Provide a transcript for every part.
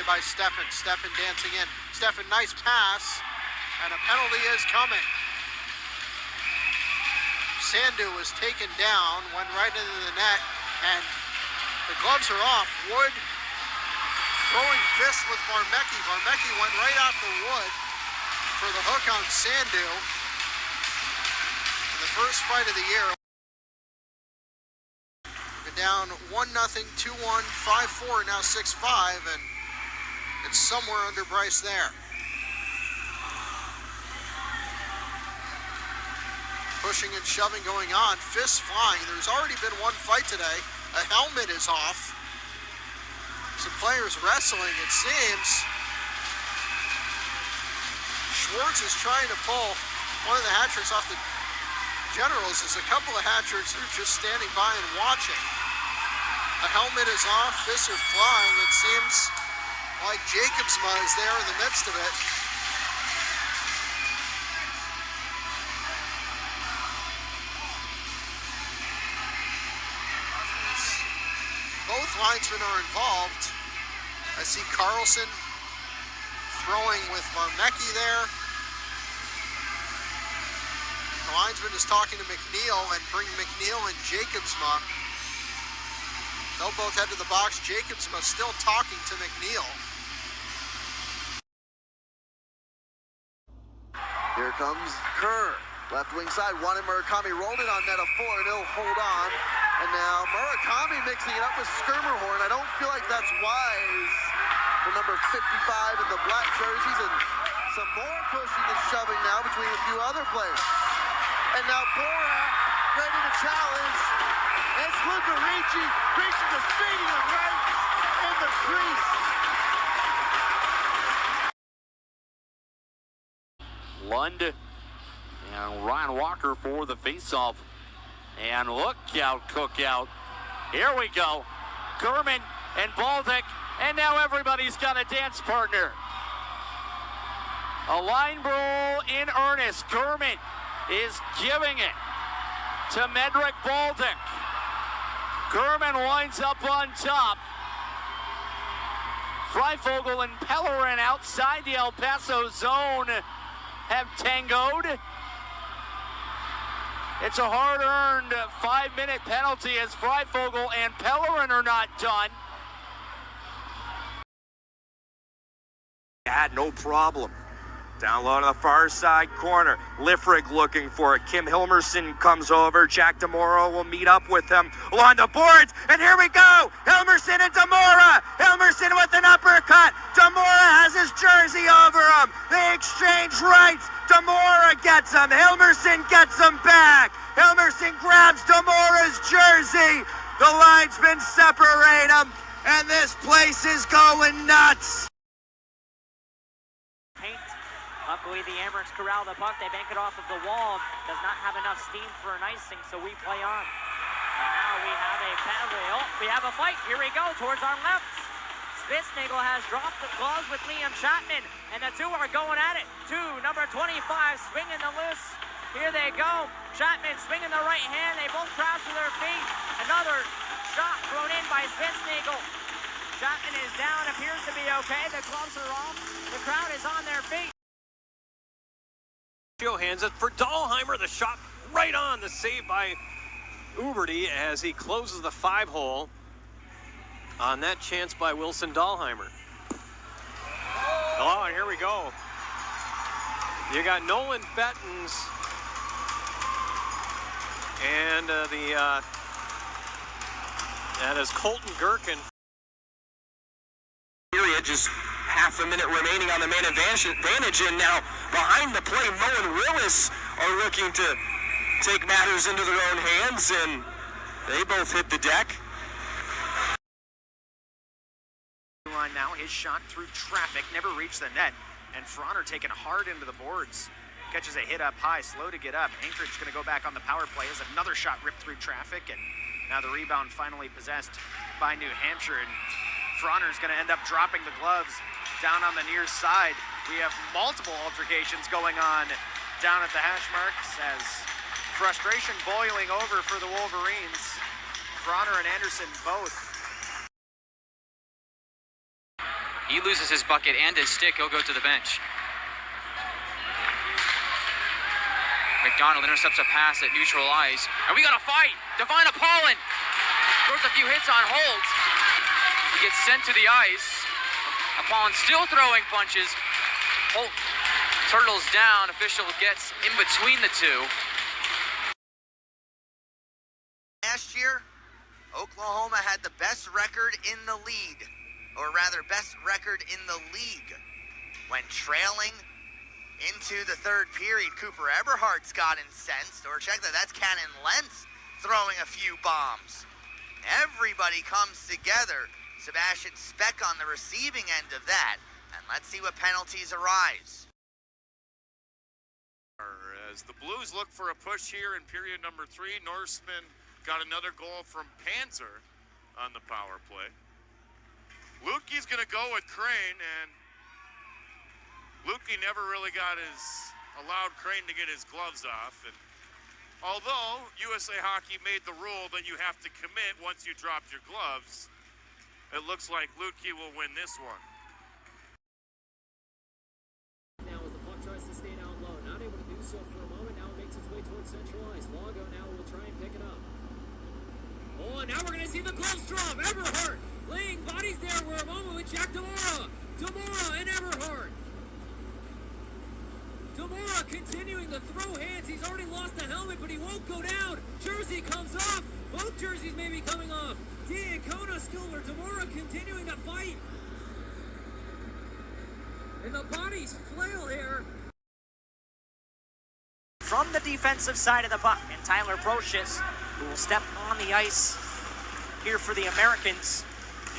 by Stefan. Stefan dancing in. Stefan, nice pass, and a penalty is coming. Sandu was taken down, went right into the net, and the gloves are off. Wood throwing fists with Varmecki. Varmecki went right after Wood for the hook on Sandu. In the first fight of the year. Down 1-0, 2-1, 5-4, now 6-5, and it's somewhere under Bryce there. Pushing and shoving going on, fists flying. There's already been one fight today. A helmet is off. Some players wrestling, it seems. Schwartz is trying to pull one of the hat tricks off the Generals, as a couple of hat tricks are just standing by and watching. A helmet is off, fists are flying. It seems like Jacobsma is there in the midst of it. Both linesmen are involved. I see Carlson throwing with Varmecki there. The linesman is talking to McNeil and bring McNeil and Jacobsma. They'll both head to the box. Jacobsma still talking to McNeil. Here comes Kerr. Left wing side, wanted Murakami, rolled it on net of 4, and he'll hold on. And now Murakami mixing it up with Skirmerhorn. I don't feel like that's wise for number 55 in the black jerseys, and some more pushing and shoving now between a few other players. And now Bora ready to challenge. It's Luca Ricci. Ricci just feeding him right in the crease. Lund and Ryan Walker for the faceoff. And look out, Cookout. Here we go. Kerman and Baltic. And now everybody's got a dance partner. A line brawl in earnest. Kerman is giving it to Medrick Baltic. Kerman winds up on top. Freifogel and Pellerin outside the El Paso zone have tangoed. It's a hard-earned 5-minute penalty as Freifogel and Pellerin are not done. Had no problem. Down low on the far side corner. Liffrig looking for it. Kim Hilmerson comes over. Jack DeMora will meet up with him along the boards. And here we go. Hilmerson and DeMora. Hilmerson with an uppercut. DeMora has his jersey over him. They exchange rights. DeMora gets him. Hilmerson gets him back. Hilmerson grabs DeMora's jersey. The linesmen separate them. And this place is going nuts. Luckily, the Amerants corral the puck. They bank it off of the wall. Does not have enough steam for an icing, so we play on. And now we have a penalty. Oh, we have a fight. Here we go towards our left. Spitznagel has dropped the gloves with Liam Chapman, and the two are going at it. Number 25 swinging the loose. Here they go. Chapman swinging the right hand. They both crash to their feet. Another shot thrown in by Spitznagel. Chapman is down, appears to be okay. The gloves are off. The crowd is on their feet. Hands it for Dahlheimer. The shot right on. The save by Uberty as he closes the 5-hole on that chance by Wilson Dahlheimer. Oh, and here we go. You got Nolan Bettens and that is Colton Gherkin. Just half a minute remaining on the main advantage, and now behind the play, Mo and Willis are looking to take matters into their own hands, and they both hit the deck. Now his shot through traffic never reached the net, and Fronner taken hard into the boards. Catches a hit up high, slow to get up. Anchorage going to go back on the power play as another shot ripped through traffic, and now the rebound finally possessed by New Hampshire, and Fronner's going to end up dropping the gloves down on the near side. We have multiple altercations going on down at the hash marks as frustration boiling over for the Wolverines. Fronner and Anderson both. he loses his bucket and his stick, he'll go to the bench. McDonald intercepts a pass at neutral ice. And we got a fight. Divine Apollon throws a few hits on holds. He gets sent to the ice. Apollon still throwing punches. Holt turtles down. Official gets in between the two. Last year, Oklahoma had the best record in the league, or rather best record in the league. When trailing into the third period, Cooper Eberhardt's got incensed, or check that, that's Cannon Lentz throwing a few bombs. Everybody comes together. Sebastian Speck on the receiving end of that, and let's see what penalties arise. As the Blues look for a push here in period number 3, Norseman got another goal from Panzer on the power play. Lukey's going to go with Crane, and Lukey never really allowed Crane to get his gloves off. And although USA Hockey made the rule that you have to commit once you drop your gloves, it looks like Lukey will win this one. Now as the puck tries to stay down low, not able to do so for a moment, now it makes its way towards central ice. Lago now will try and pick it up. Oh, and now we're going to see the gloves drop. Eberhardt laying bodies there for a moment with Jack Demora. Demora and Eberhardt. Demora continuing to throw hands. He's already lost the helmet, but he won't go down. Jersey comes off. Both jerseys may be coming off. Diacono Skilmer. Demora continuing to fight. And the bodies flail here. From the defensive side of the puck, and Tyler Brocious, who will step on the ice here for the Americans,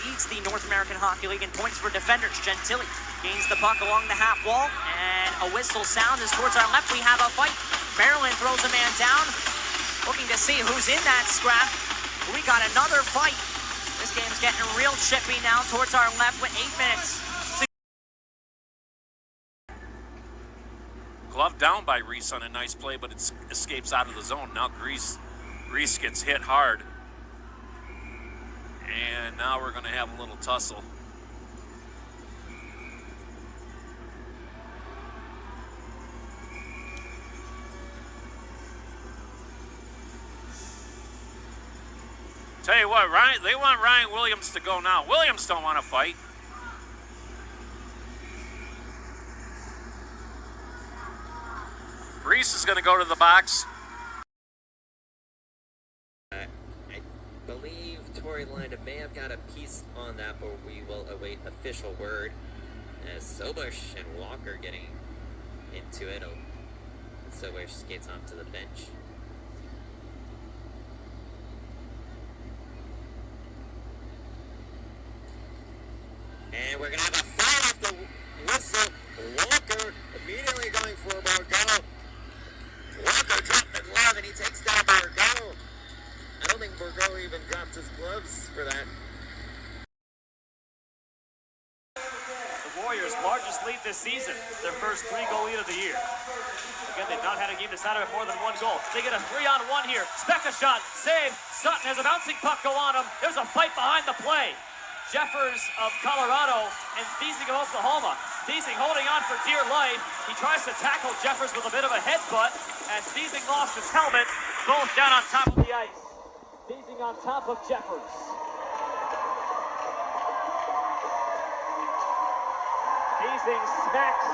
leads the North American Hockey League in points for defenders. Gentili gains the puck along the half wall, and a whistle sound is towards our left. We have a fight. Maryland throws a man down, looking to see who's in that scrap. We got another fight. This game's getting real chippy now towards our left with 8 minutes. Glove down by Reese on a nice play, but it escapes out of the zone. Now Reese gets hit hard. And now we're going to have a little tussle. Tell you what, they want Ryan Williams to go now. Williams don't want to fight. Reese is going to go to the box. I believe Tory Lina may have got a piece on that, but we will await official word as Sobush and Walker getting into it. Sobush skates onto the bench. And we're going to have a foul off the whistle. Walker immediately going for Borgo. Walker dropped the glove and he takes down Borgo. I don't think Borgo even dropped his gloves for that. The Warriors' largest lead this season, their first 3-goal lead of the year. Again, they've not had a game decided by more than 1 goal. They get a 3-on-1 here. Specka shot, save. Sutton has a bouncing puck go on him. There's a fight behind the play. Jeffers of Colorado and Thiesing of Oklahoma. Thiesing holding on for dear life. He tries to tackle Jeffers with a bit of a headbutt as Thiesing lost his helmet. Both down on top of the ice. Thiesing on top of Jeffers. Thiesing smacks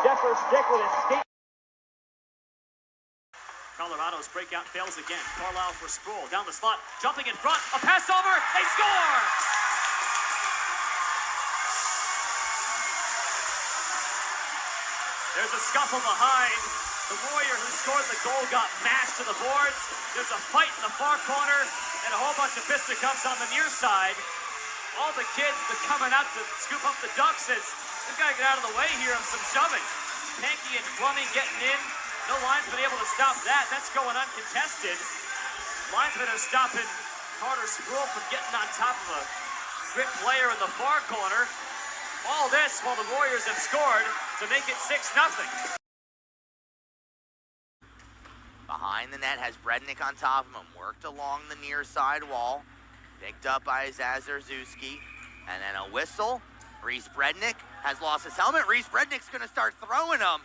Jeffers' stick with his skate. Colorado's breakout fails again. Carlisle for Sproul down the slot, jumping in front, a pass over, they score! There's a scuffle behind. The Warrior who scored the goal got mashed to the boards. There's a fight in the far corner and a whole bunch of fisticuffs on the near side. All the kids that coming out to scoop up the Ducks says, we've got to get out of the way here of some shoving. Panky and Flummy getting in. No linesman able to stop that. That's going uncontested. Linesmen are stopping Carter Sproul from getting on top of a grit player in the far corner. All this while the Warriors have scored to make it 6-0. Behind the net has Brednik on top of him. Worked along the near side wall. Picked up by Zazarzuski. And then a whistle. Reese Brednick has lost his helmet. Reese Brednick's going to start throwing them.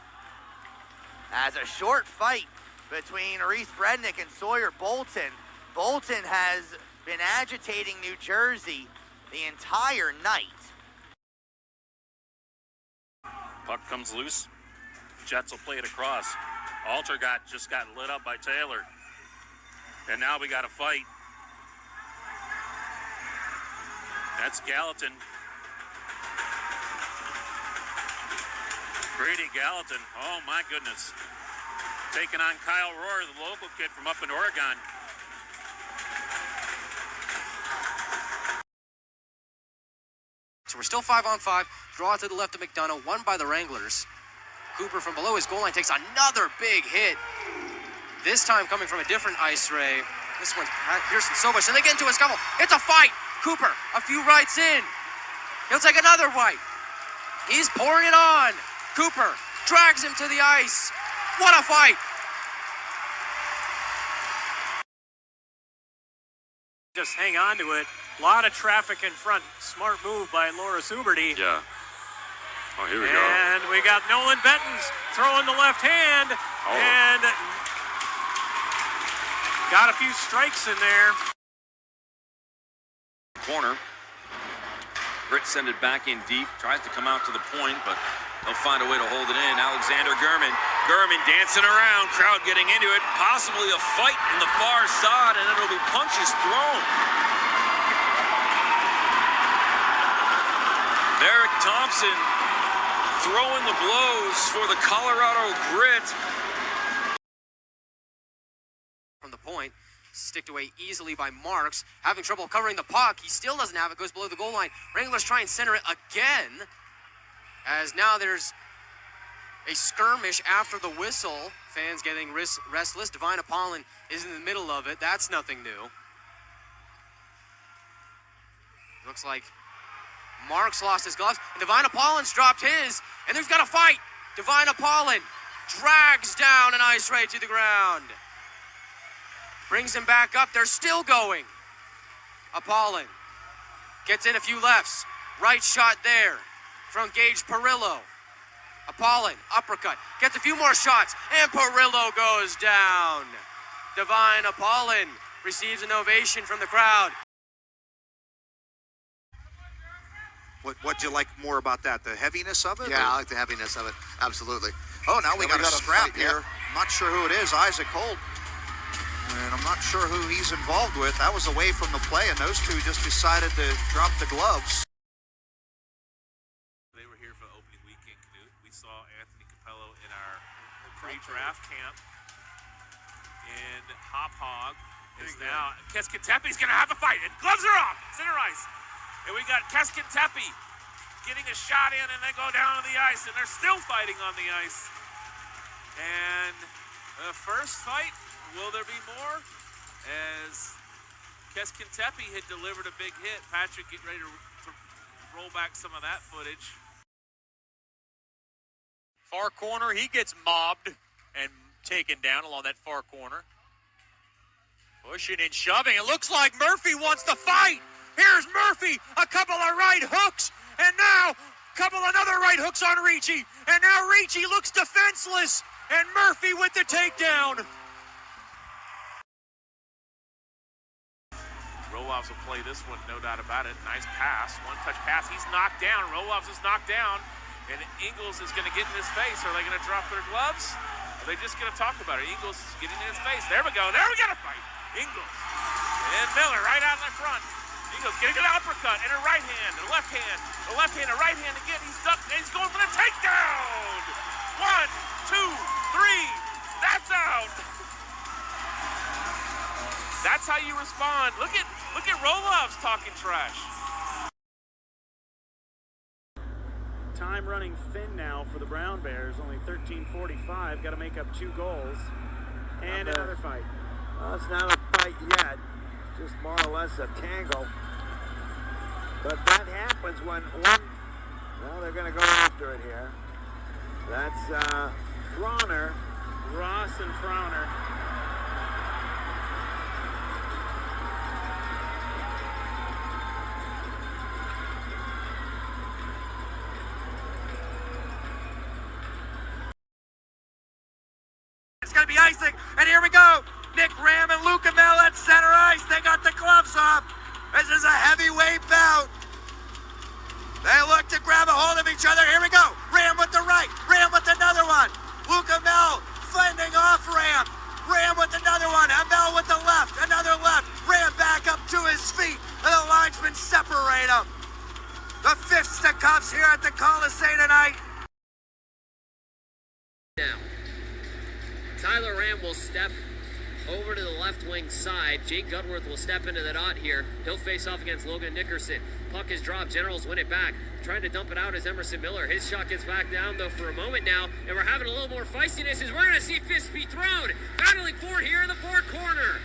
As a short fight between Reese Brednick and Sawyer Bolton. Bolton has been agitating New Jersey the entire night. Puck comes loose. Jets will play it across. Alter just got lit up by Taylor. And now we got a fight. That's Gallatin. Brady Gallatin. Oh my goodness. Taking on Kyle Rohr, the local kid from up in Oregon. So we're still 5-on-5. Draw to the left of McDonough, won by the Wranglers. Cooper from below his goal line takes another big hit. This time coming from a different ice ray. This one's piercing so much. And they get into a scuffle. It's a fight. Cooper, a few rights in. He'll take another white. He's pouring it on. Cooper drags him to the ice. What a fight. Just hang on to it. A lot of traffic in front. Smart move by Loris Uberty. Yeah. Oh, here we go. And we got Nolan Bettens throwing the left hand. And got a few strikes in there. Corner. Britt send it back in deep. Tries to come out to the point, but they'll find a way to hold it in. Alexander Gurman. Gurman dancing around. Crowd getting into it. Possibly a fight in the far side, and then it'll be punches thrown. Derek Thompson throwing the blows for the Colorado Grit. From the point, sticked away easily by Marks. Having trouble covering the puck. He still doesn't have it. Goes below the goal line. Wranglers try and center it again. As now there's a skirmish after the whistle. Fans getting restless. Divine Apollon is in the middle of it. That's nothing new. Looks like Marks lost his gloves. And Divine Apollon's dropped his. And there's got a fight. Divine Apollon drags down an ice ray to the ground. Brings him back up. They're still going. Apollon gets in a few lefts. Right shot there from Gage Perillo. Apollon, uppercut. Gets a few more shots. And Perillo goes down. Divine Apollon receives an ovation from the crowd. What'd you like more about that? The heaviness of it? Yeah, I like the heaviness of it. Absolutely. Oh, now we got a scrap fight here. I'm not sure who it is. Isaac Holt. And I'm not sure who he's involved with. That was away from the play, and those two just decided to drop the gloves. They were here for opening weekend, Knut. We saw Anthony Capello in our pre-draft camp. And Hop Hog is now... Keskintepe's going to have a fight, and gloves are off. Center ice. And we got Keskintepe getting a shot in, and they go down to the ice, and they're still fighting on the ice. And the first fight... Will there be more? As Keskintepe had delivered a big hit. Patrick, get ready to roll back some of that footage. Far corner, he gets mobbed and taken down along that far corner. Pushing and shoving. It looks like Murphy wants to fight. Here's Murphy, a couple of right hooks, and now another right hooks on Ricci. And now Ricci looks defenseless, and Murphy with the takedown. Rolovs will play this one, no doubt about it. Nice pass, one-touch pass. He's knocked down. Rolovs is knocked down, and Ingles is going to get in his face. Are they going to drop their gloves? Are they just going to talk about it? Ingles is getting in his face. There we go. There we got a fight. Ingles and Miller right out in the front. Ingles getting an uppercut and a right hand, and a left hand, a right hand again. He's ducked, and he's going for the takedown. 1, 2, 3. That's out. That's how you respond. Look at Rolovs talking trash. Time running thin now for the Brown Bears. Only 13:45. Got to make up 2 goals. And another fight. Well, it's not a fight yet. Just more or less a tangle. But that happens when one... Well, they're going to go after it here. That's Frauner. Ross and Frauner. icing. And here we go. Nick Ram and Luca Mel at center ice. They got the gloves off. This is a heavyweight bout. They look to grab a hold of each other. Here we go. Ram with the right. Ram with another one. Luca Mel fending off Ram. Ram with another one. And Mel with the left. Another left. Ram back up to his feet. And the linesmen separate them. The fisticuffs here at the Coliseum tonight. Now, Tyler Ram will step over to the left wing side. Jake Gutworth will step into the dot here. He'll face off against Logan Nickerson. Puck is dropped. Generals win it back. Trying to dump it out is Emerson Miller. His shot gets back down, though, for a moment now. And we're having a little more feistiness as we're going to see fists be thrown. Battling for it here in the far corner.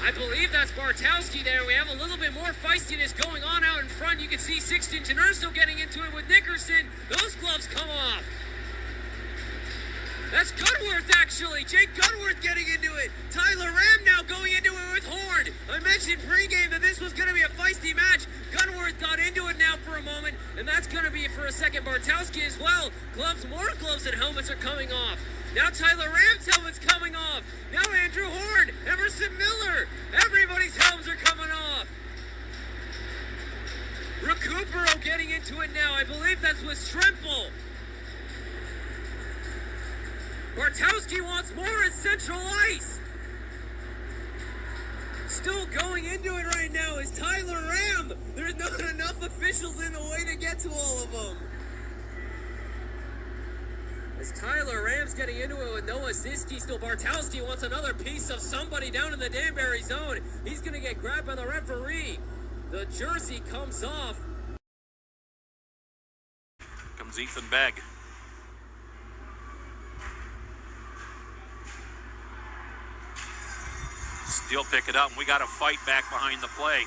I believe that's Bartowski there. We have a little bit more feistiness going on out in front. You can see Sixton Tenerso getting into it with Nickerson. Those gloves come off. That's Gutworth, actually. Jake Gutworth getting into it. Tyler Ram now going into it with Horn. I mentioned pregame that this was going to be a feisty match. Gutworth got into it now for a moment, and that's going to be for a second. Bartowski as well. Gloves, more gloves and helmets are coming off. Now Tyler Ram's helmet's coming off. Now Andrew Horn, Emerson Miller. Everybody's helmets are coming off. Recupero getting into it now. I believe that's with Stremple. Bartowski wants more at Central Ice. Still going into it right now is Tyler Ram. There's not enough officials in the way to get to all of them. As Tyler Ram's getting into it with Noah Ziski, still Bartowski wants another piece of somebody down in the Danbury zone. He's going to get grabbed by the referee. The jersey comes off. Comes Ethan Begg. Still pick it up, and we got to fight back behind the play.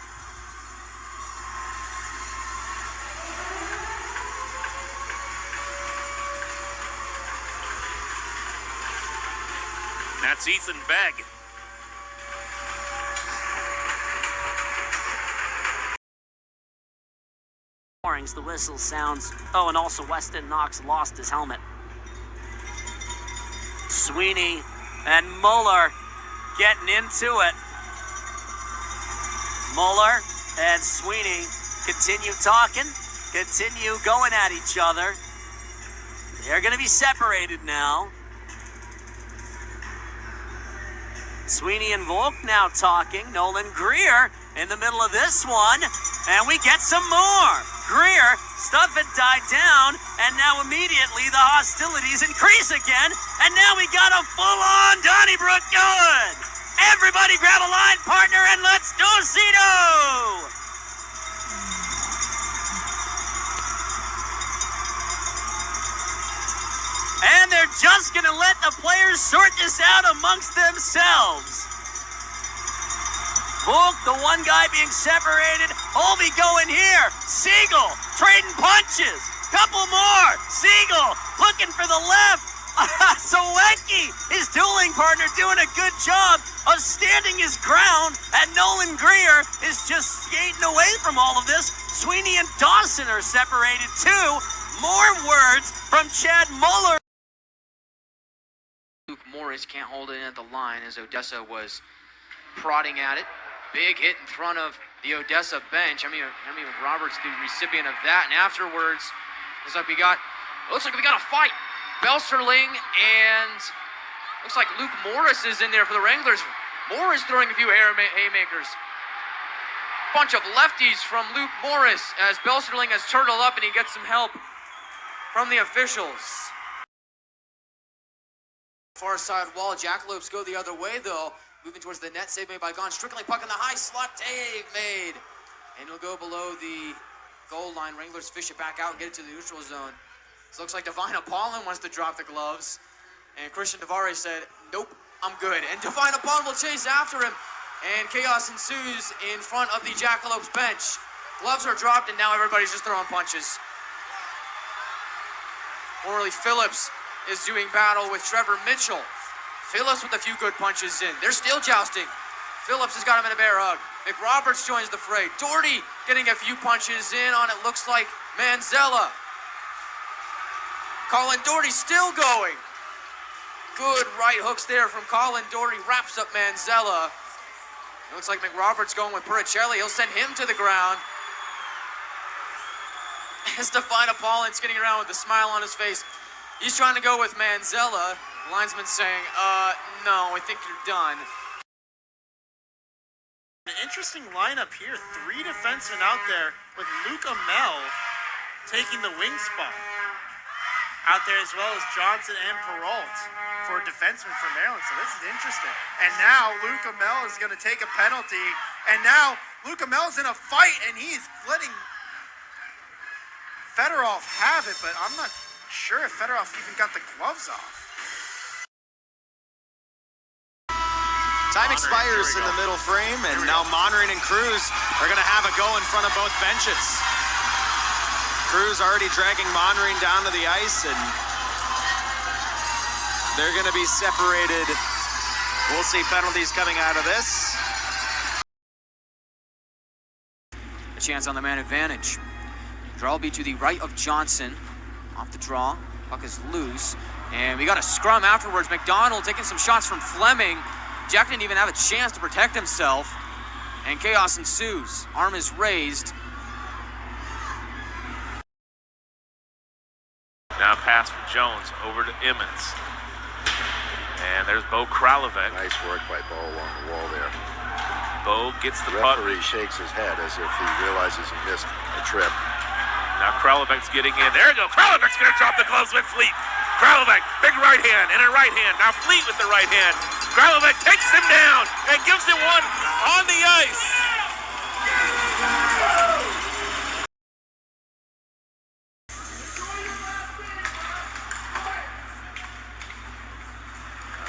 That's Ethan Begg. The whistle sounds. Oh, and also Weston Knox lost his helmet. Sweeney and Muller getting into it. Muller and Sweeney continue talking, continue going at each other. They're going to be separated now. Sweeney and Volk now talking. Nolan Greer in the middle of this one, and we get some more. Greer, stuff had died down, and now immediately the hostilities increase again, and now we got a full-on Donnybrook going. Everybody grab a line partner and let's do Cito! And they're just going to let the players sort this out amongst themselves. Volk, the one guy being separated. Holby going here. Siegel trading punches. Couple more. Siegel looking for the left. Solecki, his dueling partner, doing a good job of standing his ground. And Nolan Greer is just skating away from all of this. Sweeney and Dawson are separated too. More words from Chad Muller. Luke Morris can't hold it in at the line as Odessa was prodding at it. Big hit in front of the Odessa bench. I mean, Roberts, the recipient of that. And afterwards, looks like we got a fight. Belsterling and looks like Luke Morris is in there for the Wranglers. Morris throwing a few haymakers. Bunch of lefties from Luke Morris as Belsterling has turtled up and he gets some help from the officials. Far side wall, Jackalopes go the other way though. Moving towards the net, save made by Gon Strickland. Puck in the high slot, save made. And it'll go below the goal line. Wranglers fish it back out and get it to the neutral zone. So looks like Divine Apollon wants to drop the gloves. And Christian Tavares said, nope, I'm good. And Divine Apollon will chase after him. And chaos ensues in front of the Jackalopes bench. Gloves are dropped and now everybody's just throwing punches. Morley Phillips is doing battle with Trevor Mitchell. Phillips with a few good punches in. They're still jousting. Phillips has got him in a bear hug. McRoberts joins the fray. Doherty getting a few punches in on it looks like Manzella. Colin Doherty still going. Good right hooks there from Colin Doherty. Wraps up Manzella. It looks like McRoberts going with Puricelli. He'll send him to the ground. Stefano Paulin's getting around with a smile on his face. He's trying to go with Manzella. The linesman saying, no, I think you're done. An interesting lineup here. 3 defensemen out there with Luke Amell taking the wing spot. Out there as well as Johnson and Perrault for a defenseman from Maryland. So this is interesting. And now Luke Amell is going to take a penalty. And now Luke Amell's in a fight and he's letting Fedorov have it, but I'm not sure if Fedorov even got the gloves off. Time expires in the middle frame, and now Monrin and Cruz are going to have a go in front of both benches. Cruz already dragging Monrin down to the ice, and they're going to be separated. We'll see penalties coming out of this. A chance on the man advantage. Draw will be to the right of Johnson. Off the draw, puck is loose, and we got a scrum afterwards. McDonald taking some shots from Fleming. Jack didn't even have a chance to protect himself, and chaos ensues. Arm is raised. Now pass from Jones over to Emmons. And there's Bo Kralovic. Nice work by Bo along the wall there. Bo gets the puck. Referee shakes his head as if he realizes he missed a trip. Now Kralovic's getting in. There you go. Kralovic's going to drop the gloves with Fleet. Kralovic, big right hand and a right hand. Now Fleet with the right hand. Kralovic takes him down and gives him one on the ice.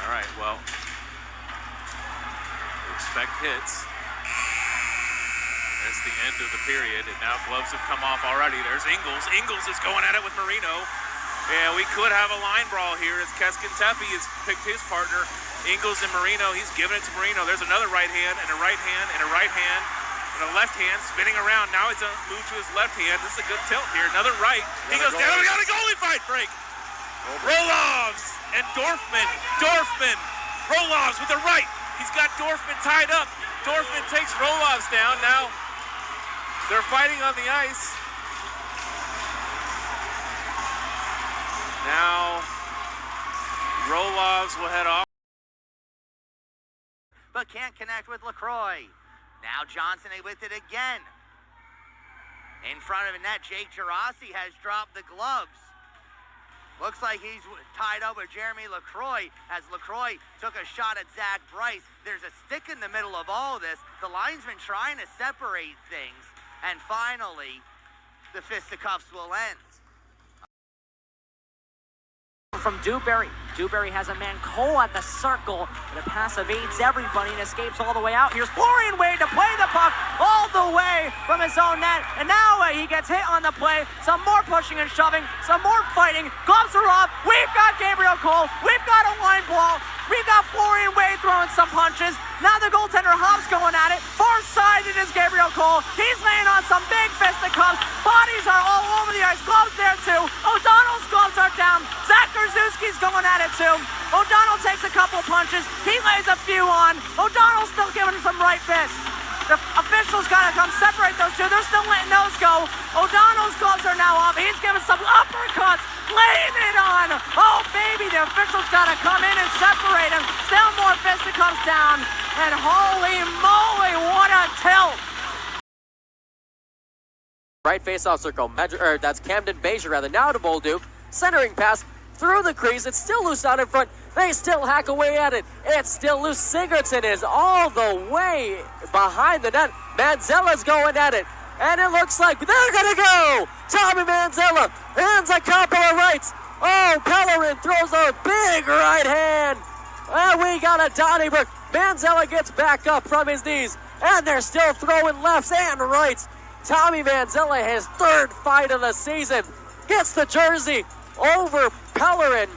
All right, well, expect hits. That's the end of the period, and now gloves have come off already. There's Ingles. Ingles is going at it with Marino. Yeah, we could have a line brawl here as Keskin Tepe has picked his partner. Ingles and Marino, he's giving it to Marino. There's another right hand and a right hand and a right hand and a left hand spinning around. Now it's a move to his left hand. This is a good tilt here. Another right. He goes down. We got a goalie fight break. Rolovs and Dorfman. Dorfman. Rolovs with the right. He's got Dorfman tied up. Dorfman takes Rolovs down. Now they're fighting on the ice. Now Rolovs will head off. But can't connect with LaCroix. Now Johnson with it again. In front of the net, Jake Girassi has dropped the gloves. Looks like he's tied up with Jeremy LaCroix as LaCroix took a shot at Zach Bryce. There's a stick in the middle of all this. The linesman trying to separate things. And finally, the fisticuffs will end. From Dewberry. Dewberry has a man Cole at the circle, but a pass evades everybody and escapes all the way out. Here's Florian Wade to play the puck all the way from his own net, and now he gets hit on the play. Some more pushing and shoving, some more fighting. Gloves are off. We've got Gabriel Cole. We've got a line ball. We've got Florian Wade throwing some punches. Now the goaltender Hobbs going at it. Far side it is Gabriel Cole. He's laying on some big fisticuffs. Bodies are all over the ice. Gloves there too. O'Donnell's gloves are down. Zach Krzyzewski's going at it too. O'Donnell takes a couple punches. He lays a few on. O'Donnell's still giving some right fists. The officials got to come separate those two. They're still letting those go. O'Donnell's gloves are now off. He's giving some uppercuts, laying it on. Oh, baby, the officials got to come in and separate him. Still more fisticuffs down. And holy moly, what a tilt. Right face-off circle. That's Camden Bezier, rather. Now to Bolduc. Centering pass through the crease. It's still loose out in front. They still hack away at it. It's still loose. Sigurdsson is all the way behind the net. Manzella's going at it. And it looks like they're going to go. Tommy Manzella hands a couple of rights. Oh, Pellerin throws a big right hand. And we got a Donnybrook. Manzella gets back up from his knees. And they're still throwing lefts and rights. Tommy Manzella, his third fight of the season, gets the jersey over Pellerin.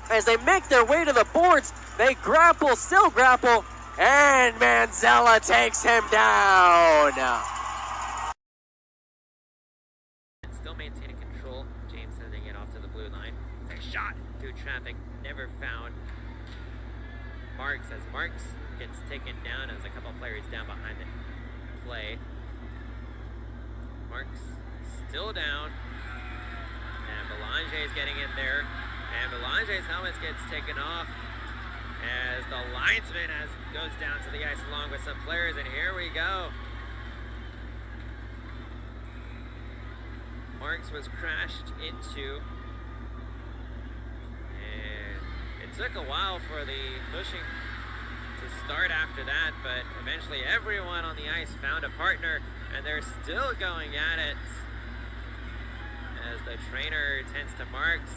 As they make their way to the boards, they grapple, still grapple, and Manzella takes him down. Still maintaining control. James sending it off to the blue line. It's a shot through traffic, never found. Marks as Marks gets taken down as a couple players down behind the play. Marks still down. And Belanger is getting in there. And Belanger's helmet gets taken off as the linesman goes down to the ice along with some players. And here we go. Marks was crashed into. And it took a while for the pushing to start after that, but eventually everyone on the ice found a partner, and they're still going at it. As the trainer tends to Marks,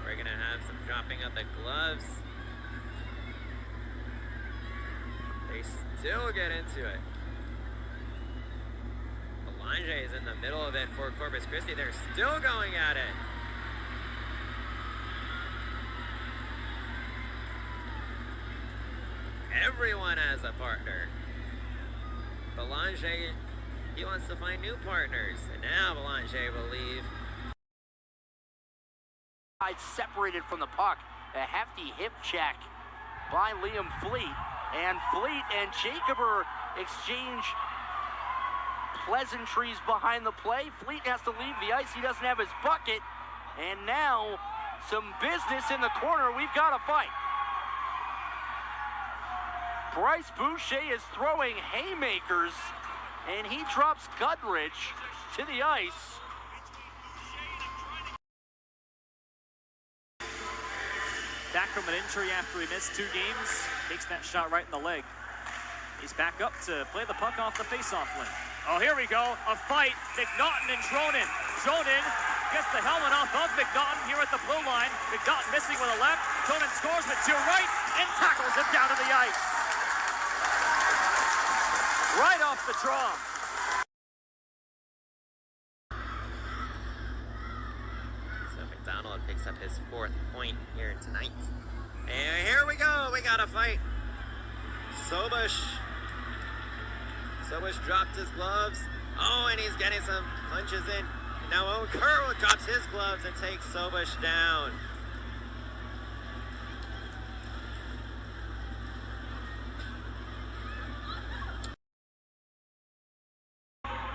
we're gonna have some dropping of the gloves. They still get into it. Belanger is in the middle of it for Corpus Christi. They're still going at it. Everyone has a partner. Belanger, he wants to find new partners. And now Belanger will leave. Separated from the puck. A hefty hip check by Liam Fleet. And Fleet and Jacober exchange pleasantries behind the play. Fleet has to leave the ice. He doesn't have his bucket. And now some business in the corner. We've got a fight. Bryce Boucher is throwing haymakers, and he drops Gudrich to the ice. Back from an injury after he missed 2 games, takes that shot right in the leg. He's back up to play the puck off the faceoff lane. Oh, here we go, a fight, McNaughton and Dronin. Dronin gets the helmet off of McNaughton here at the blue line. McNaughton missing with a left, Dronin scores with 2 right, and tackles him down to the ice. Right off the draw. So McDonald picks up his 4th point here tonight. And here we go. We got a fight. Sobush dropped his gloves. Oh, and he's getting some punches in. Now Owen Curl drops his gloves and takes Sobush down.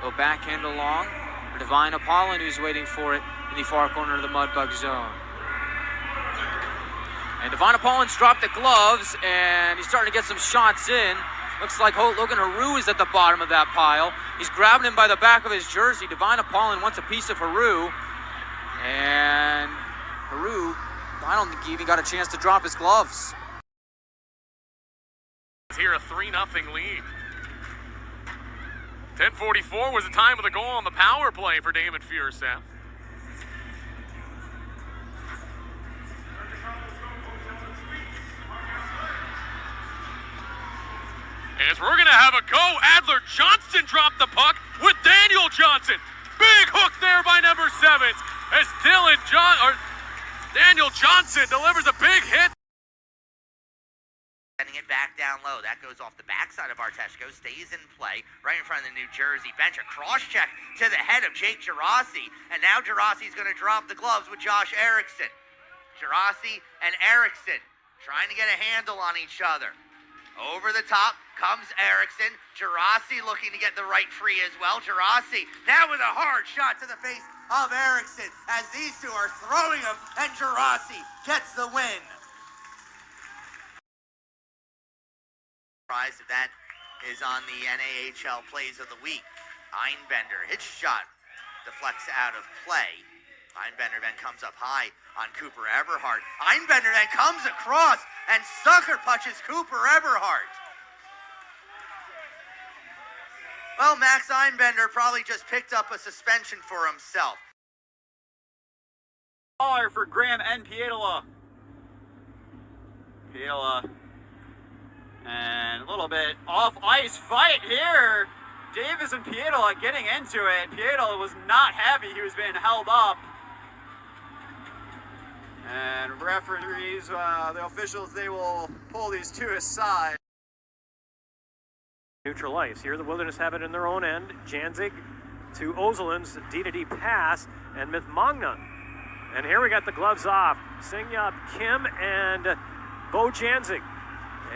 Go backhand along for Divine Apollon, who's waiting for it in the far corner of the Mudbug zone. And Divine Apollon's dropped the gloves, and he's starting to get some shots in. Looks like Logan Haru is at the bottom of that pile. He's grabbing him by the back of his jersey. Divine Apollon wants a piece of Haru. And Haru, I don't think he even got a chance to drop his gloves. Here a 3-0 lead. 10:44 was the time of the goal on the power play for Damon Fierstaff. As we're going to have a go, Adler Johnston dropped the puck with Daniel Johnson. Big hook there by number 7 as Daniel Johnson delivers a big hit. Sending it back down low. That goes off the backside of Arteshko, stays in play right in front of the New Jersey bench. A cross check to the head of Jake Gerasi, and now Gerasi's going to drop the gloves with Josh Erickson. Gerasi and Erickson trying to get a handle on each other. Over the top comes Erickson. Gerasi looking to get the right free as well. Gerasi now with a hard shot to the face of Erickson as these two are throwing him, and Gerasi gets the win. Prize of that is on the NAHL Plays of the Week. Einbender, his shot deflects out of play. Einbender then comes up high on Cooper Eberhardt. Einbender then comes across and sucker punches Cooper Eberhardt. Well, Max Einbender probably just picked up a suspension for himself. Caller for Graham and Pietola. Pietola. And a little bit off-ice fight here. Davis and Pietola getting into it. Pietola was not happy he was being held up. And referees, the officials, they will pull these two aside. Neutral ice. Here the Wilderness have it in their own end. Janzig to Ozelin's D-to-D pass and Mythmongnon. And here we got the gloves off. Singyop Kim and Bo Janzig.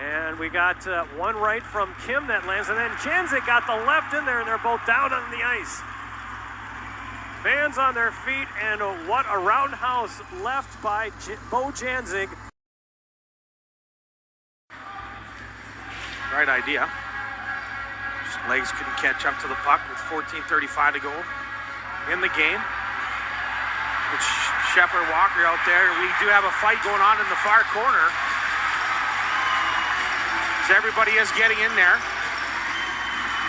And we got one right from Kim that lands, and then Janzik got the left in there, and they're both down on the ice. Fans on their feet, and what a roundhouse left by Bo Janzik. Right idea. Just legs couldn't catch up to the puck with 14:35 to go in the game. With Shepard Walker out there. We do have a fight going on in the far corner. So everybody is getting in there.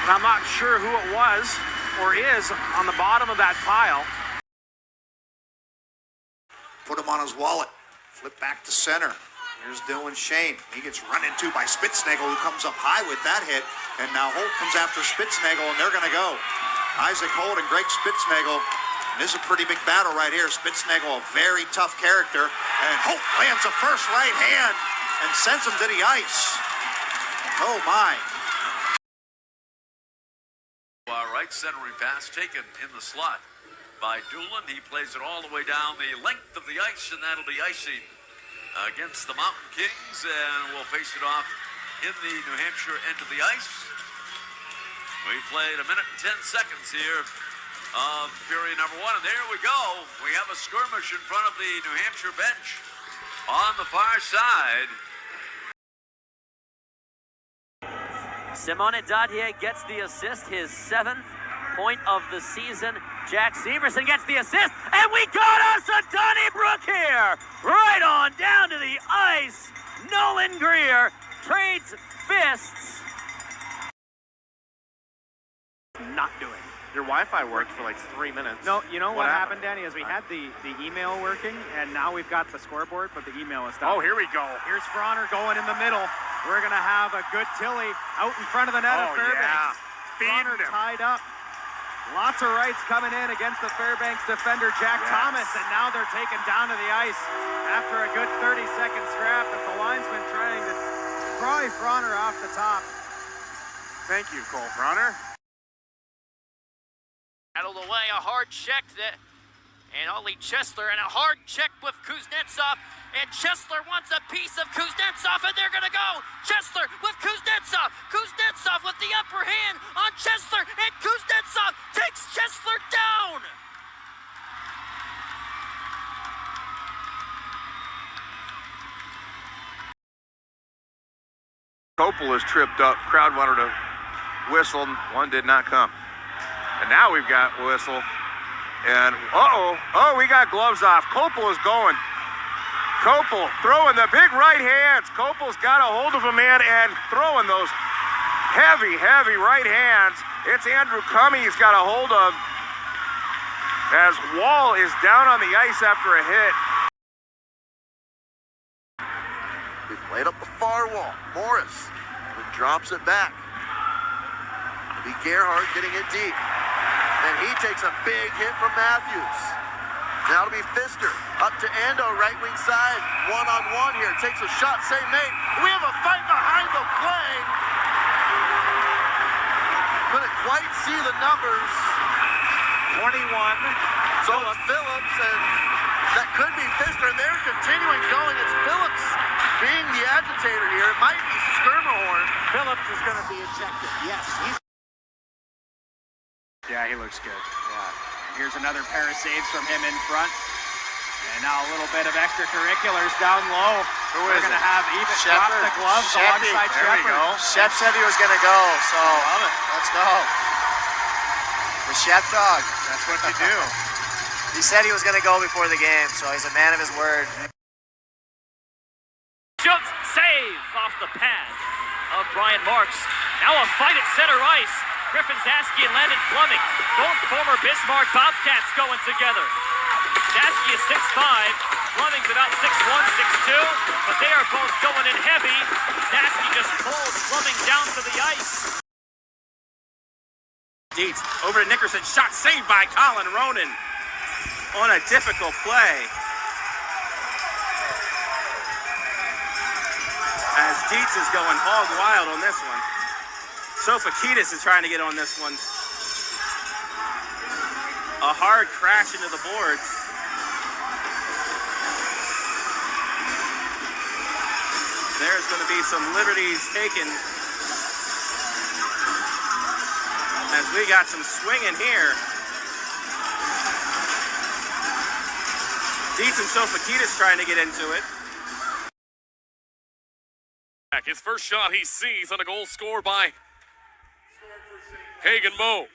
And I'm not sure who it was or is on the bottom of that pile. Put him on his wallet. Flip back to center. Here's Dylan Shane. He gets run into by Spitznagel, who comes up high with that hit. And now Holt comes after Spitznagel, and they're going to go. Isaac Holt and Greg Spitznagel. And this is a pretty big battle right here. Spitznagel, a very tough character. And Holt lands a first right hand and sends him to the ice. Oh, my. Right centering pass taken in the slot by Doolin. He plays it all the way down the length of the ice, and that'll be icing against the Mountain Kings, and we'll face it off in the New Hampshire end of the ice. We played 1 minute and 10 seconds here of period number 1, and there we go. We have a skirmish in front of the New Hampshire bench on the far side. Simone Dadier gets the assist, his 7th point of the season. Jack Severson gets the assist, and we got us a Donnybrook here! Right on down to the ice. Nolan Greer trades fists. Not doing. Your Wi-Fi worked for like 3 minutes. No, you know what happened, Danny, is we had the email working, and now we've got the scoreboard, but the email is stopped. Oh, here we go. Here's Fronner going in the middle. We're going to have a good Tilly out in front of the net of Fairbanks. Yeah. Fronner tied up. Lots of rights coming in against the Fairbanks defender, Jack Thomas, and now they're taken down to the ice after a good 30-second scrap as the linesman trying to pry Fronner off the top. Thank you, Cole Fronner. Battled away, a hard check that, and Ollie Chesler, and a hard check with Kuznetsov, and Chesler wants a piece of Kuznetsov, and they're gonna go. Chesler with Kuznetsov, Kuznetsov with the upper hand on Chesler, and Kuznetsov takes Chesler down. Kopel is tripped up. Crowd wanted to whistle. One did not come. And now we've got whistle. And we got gloves off. Kopel is going. Kopel throwing the big right hands. Kopel's got a hold of a man and throwing those heavy right hands. It's Andrew Cummey he's got a hold of as Wall is down on the ice after a hit. He played up the far wall. Morris drops it back. It'll be Gerhardt getting it deep. And he takes a big hit from Matthews. Now it'll be Pfister. Up to Ando, right wing side. One-on-one here. Takes a shot, save made. We have a fight behind the play. Couldn't quite see the numbers. 21. So it's Phillips, and that could be Pfister, and they're continuing going. It's Phillips being the agitator here. It might be Skirmahorn. Phillips is going to be ejected. Yes, Yeah, he looks good. Yeah. Here's another pair of saves from him in front. And now a little bit of extracurriculars down low. We're going to have even drop the gloves alongside Shepard. There we go. Shep said he was going to go, so let's go. The Shep dog. That's what you do. He said he was going to go before the game, so he's a man of his word. Schultz save off the pad of Brian Marks. Now a fight at center ice. Griffin Zasky and Landon Fleming, both former Bismarck Bobcats going together. Zasky is 6'5", Fleming's about 6'1", 6'2", but they are both going in heavy. Zasky just pulls Fleming down to the ice. Dietz over to Nickerson. Shot saved by Colin Ronan on a difficult play. As Dietz is going hog wild on this one. Sophakidis is trying to get on this one. A hard crash into the boards. there's going to be some liberties taken as we got some swinging here. Dietz and Sofakidis trying to get into it. His first shot he sees on a goal scored by Hagen Moe.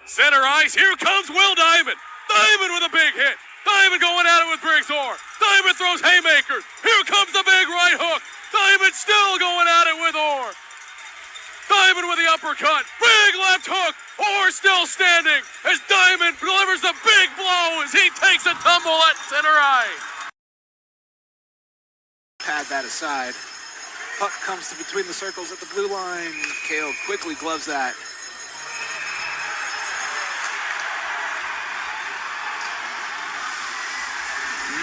Center ice, here comes Will Diamond. Diamond with a big hit. Diamond going at it with Briggs Orr. Diamond throws haymakers. Here comes the big right hook. Diamond still going at it with Orr. Diamond with the uppercut. Big left hook. Orr still standing as Diamond delivers the big blow as he takes a tumble at center ice. Pad that aside. Puck comes to between the circles at the blue line. Kale quickly gloves that.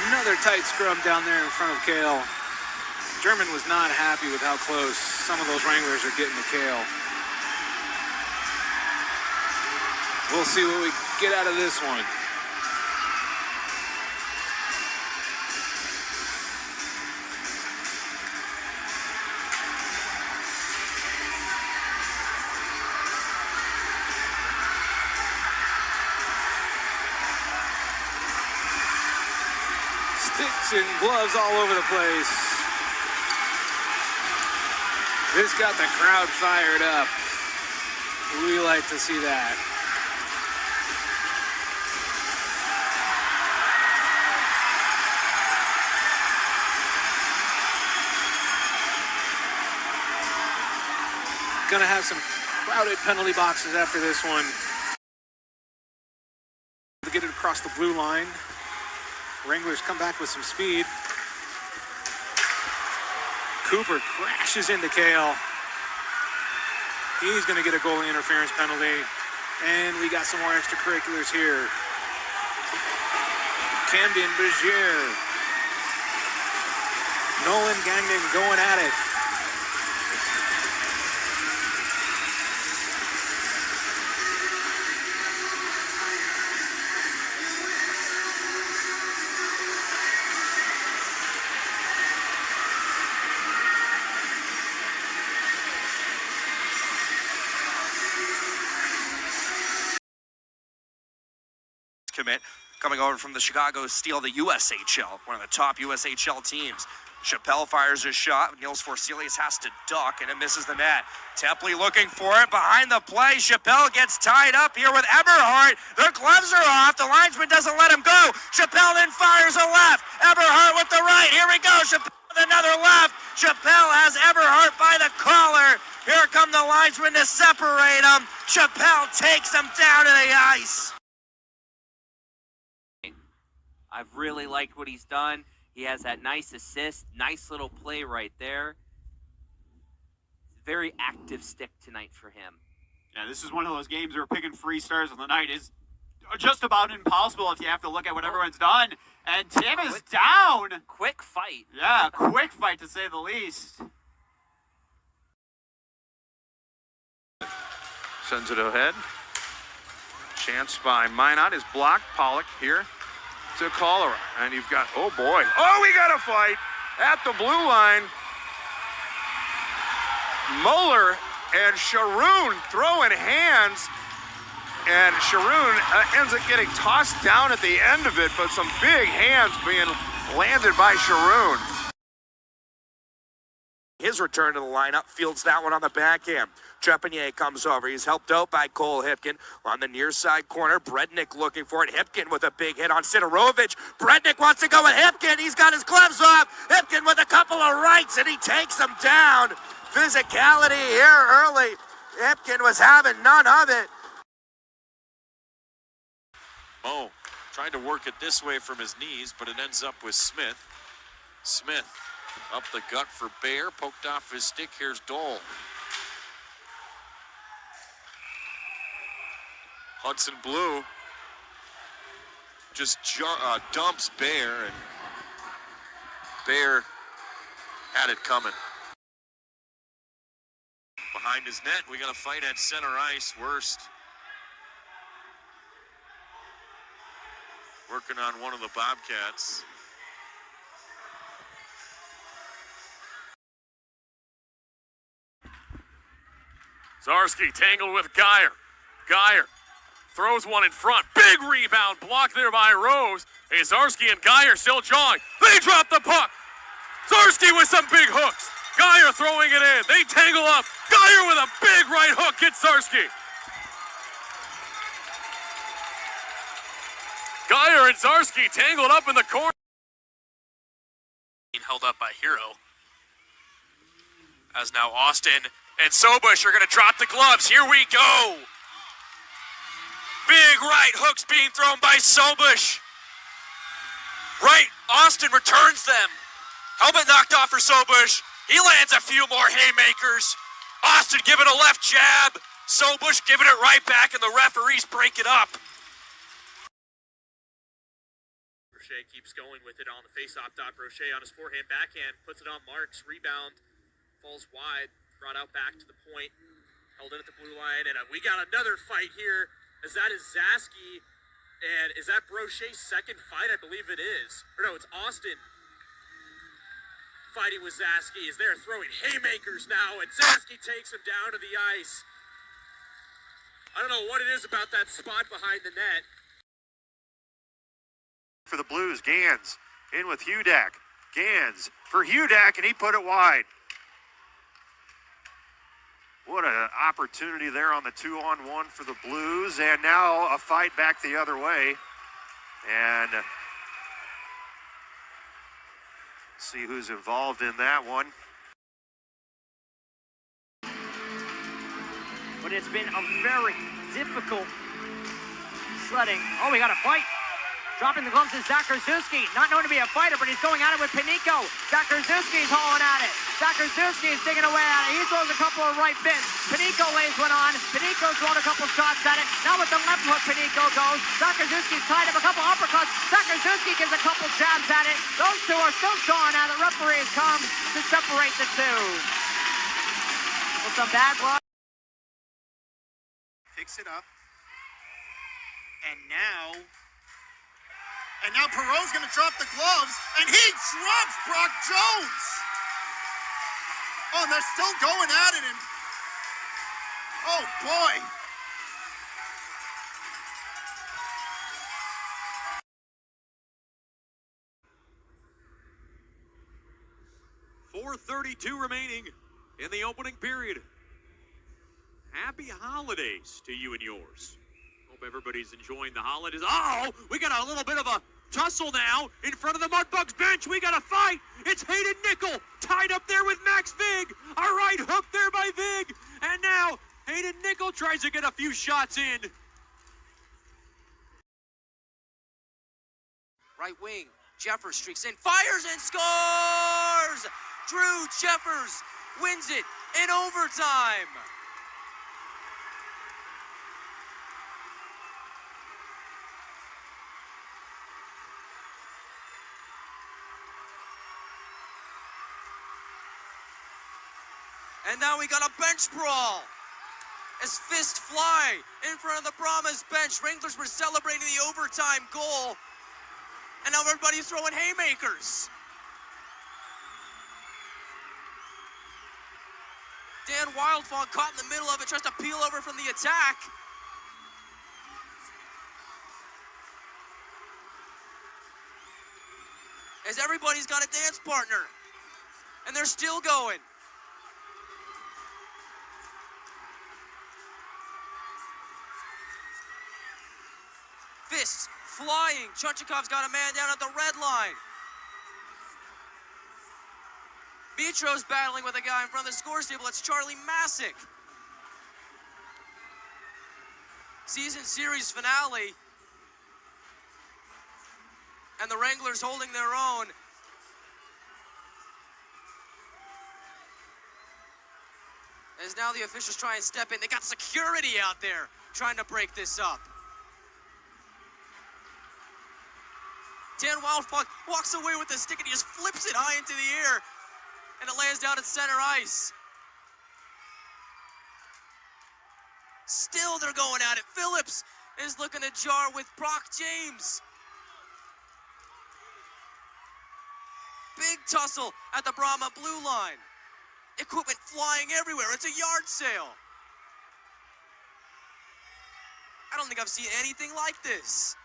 Another tight scrum down there in front of Kale. German was not happy with how close some of those Wranglers are getting to Kale. We'll see what we get out of this one. Sticks and gloves all over the place. This got the crowd fired up. We like to see that. Gonna have some crowded penalty boxes after this one. To get it across the blue line. Wranglers come back with some speed. Cooper crashes into Kale. He's going to get a goalie interference penalty. And we got some more extracurriculars here. Camden Bergier. Nolan Gagnon going at it. Commit coming over from the Chicago Steel, the USHL, one of the top USHL teams. Chappelle fires a shot. Niels Forselius has to duck, and it misses the net. Tepley looking for it behind the play. Chappelle gets tied up here with Eberhardt. Their gloves are off. The linesman doesn't let him go. Chappelle then fires a left. Eberhardt with the right. Here we go. Chappelle with another left. Chappelle has Eberhardt by the collar. Here come the linesmen to separate them. Chappelle takes him down to the ice. I've really liked what he's done. He has that nice assist, nice little play right there. Very active stick tonight for him. Yeah, this is one of those games where picking free stars on the night is just about impossible if you have to look at what everyone's done. And Tim is down. Quick fight. Yeah, quick fight to say the least. Sends it ahead. Chance by Minot is blocked. Pollock here to Cholera. And you've got, oh boy. Oh, we got a fight at the blue line. Moeller and Sharoon throwing hands. And Sharoon ends up getting tossed down at the end of it, but some big hands being landed by Sharoon. His return to the lineup fields that one on the backhand. Trepanier comes over. He's helped out by Cole Hipkin on the near side corner. Brednik looking for it. Hipkin with a big hit on Sidorovic. Brednik wants to go with Hipkin. He's got his gloves off. Hipkin with a couple of rights, and he takes him down. Physicality here early. Hipkin was having none of it. Moe trying to work it this way from his knees, but it ends up with Smith. Smith up the gut for Bear, poked off his stick. Here's Dole. Hudson Blue just dumps Bear, and Bear had it coming. Behind his net, we got a fight at center ice. Worst working on one of the Bobcats. Zarski tangled with Geyer. Geyer throws one in front. Big rebound blocked there by Rose. Hey, Zarski and Geyer still jawing. They drop the puck. Zarski with some big hooks. Geyer throwing it in. They tangle up. Geyer with a big right hook gets Zarski. Geyer and Zarski tangled up in the corner. Held up by Hero. As now Austin and Sobush are going to drop the gloves. Here we go. Big right hooks being thrown by Sobush. Right, Austin returns them. Helmet knocked off for Sobush. He lands a few more haymakers. Austin giving a left jab. Sobush giving it right back, and the referees break it up. Brochet keeps going with it on the faceoff dot. Brochet on his forehand backhand puts it on Marks. Rebound falls wide, brought out back to the point, held in at the blue line, and we got another fight here. As that is Zaski, and is that Brochet's second fight? I believe it is. Or no, it's Austin fighting with Zaski as they're throwing haymakers now, and Zaski takes him down to the ice. I don't know what it is about that spot behind the net. For the Blues, Gans in with Hudak. Gans for Hudak, and he put it wide. What an opportunity there on the 2-on-1 for the Blues, and now a fight back the other way. And see who's involved in that one. But it's been a very difficult sledding. Oh, we got a fight. Dropping the gloves is Zach Krasuski, not known to be a fighter, but he's going at it with Panico. Zach Krasuski's hauling at it. Zach Krasuski's digging away at it. He throws a couple of right fists. Panico lays one on. Panico's throwing a couple shots at it. Now with the left hook, Panico goes. Zach Krasuski's tied up a couple uppercuts. Zach Krasuski gives a couple jabs at it. Those two are still jawing at it. Referee has come to separate the two. With some bad blood. Picks it up. And now Perreault's going to drop the gloves, and he drops Brock Jones. Oh, and they're still going at it, and oh boy. 4:32 remaining in the opening period. Happy holidays to you and yours. Hope everybody's enjoying the holidays. Oh, we got a little bit of a tussle now in front of the Mudbugs bench. We got a fight. It's Hayden Nickel tied up there with Max Vig. A right hook there by Vig. And now Hayden Nickel tries to get a few shots in. Right wing, Jeffers streaks in, fires and scores! Drew Jeffers wins it in overtime. And now we got a bench brawl as fists fly in front of the Brahmas bench. Wranglers were celebrating the overtime goal, and now everybody's throwing haymakers. Dan Wildfall caught in the middle of it, tries to peel over from the attack. As everybody's got a dance partner, and they're still going. Fists flying. Chunchikov's got a man down at the red line. Vitro's battling with a guy in front of the scores table. It's Charlie Masick. Season series finale. And the Wranglers holding their own. As now the officials try and step in. They got security out there trying to break this up. Dan Wildfall walks away with the stick and he just flips it high into the air. And it lands down at center ice. Still they're going at it. Phillips is looking to jar with Brock James. Big tussle at the Brahma blue line. Equipment flying everywhere. It's a yard sale. I don't think I've seen anything like this.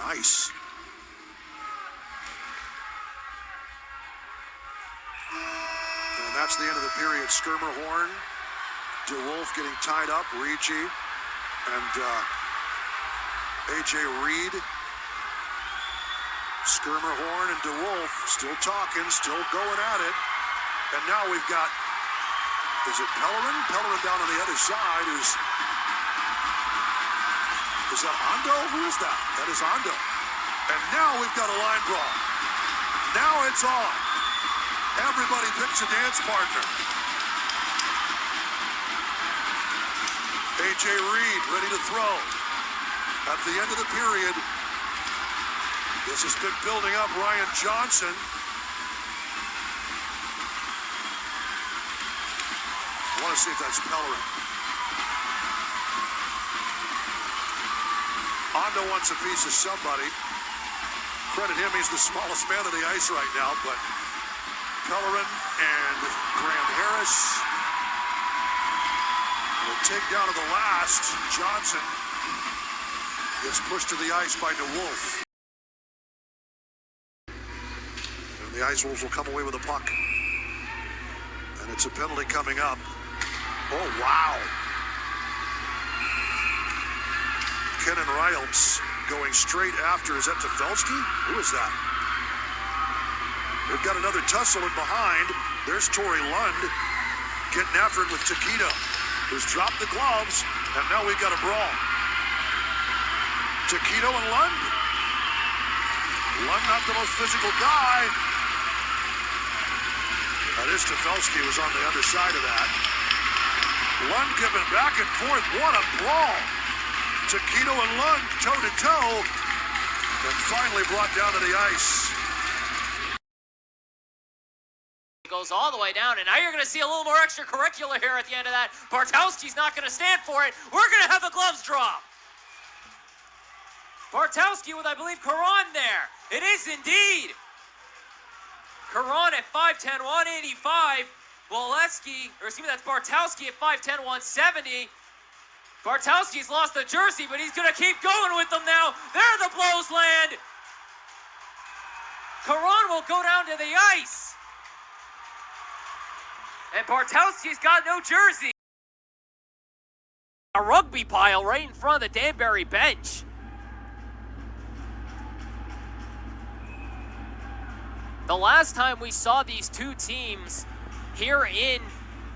Nice. And that's the end of the period. Skirmerhorn, DeWolf getting tied up, Ricci, and A.J. Reed. Skirmerhorn and DeWolf still talking, still going at it. And now we've got, is it Pellerin? Pellerin down on the other side is that Ando? Who is that? That is Ando. And now we've got a line brawl. Now it's on. Everybody picks a dance partner. A.J. Reed ready to throw. At the end of the period, this has been building up. Ryan Johnson. I want to see if that's Pellerin. Ando wants a piece of somebody. Credit him, he's the smallest man on the ice right now, but Pellerin and Graham Harris. And a takedown of the last. Johnson gets pushed to the ice by DeWolf. And the Ice Wolves will come away with a puck. And it's a penalty coming up. Oh, wow. Kenan Reilts going straight after. Is that Tefelsky? Who is that? They've got another tussle in behind. There's Torrey Lund getting after it with Taquito, who's dropped the gloves, and now we've got a brawl. Taquito and Lund. Lund not the most physical guy. That is Tefelsky was on the other side of that. Lund giving back and forth. What a brawl. Taquito and Lund toe-to-toe, and finally brought down to the ice. It goes all the way down, and now you're going to see a little more extracurricular here at the end of that. Bartowski's not going to stand for it. We're going to have the gloves drop. Bartowski with, I believe, Caron there. It is indeed. Caron at 5'10", 185. Walewski, or excuse me, that's Bartowski at 5'10", 170. Bartowski's lost the jersey, but he's going to keep going with them now. There the blows land. Caron will go down to the ice. And Bartowski's got no jersey. A rugby pile right in front of the Danbury bench. The last time we saw these two teams here in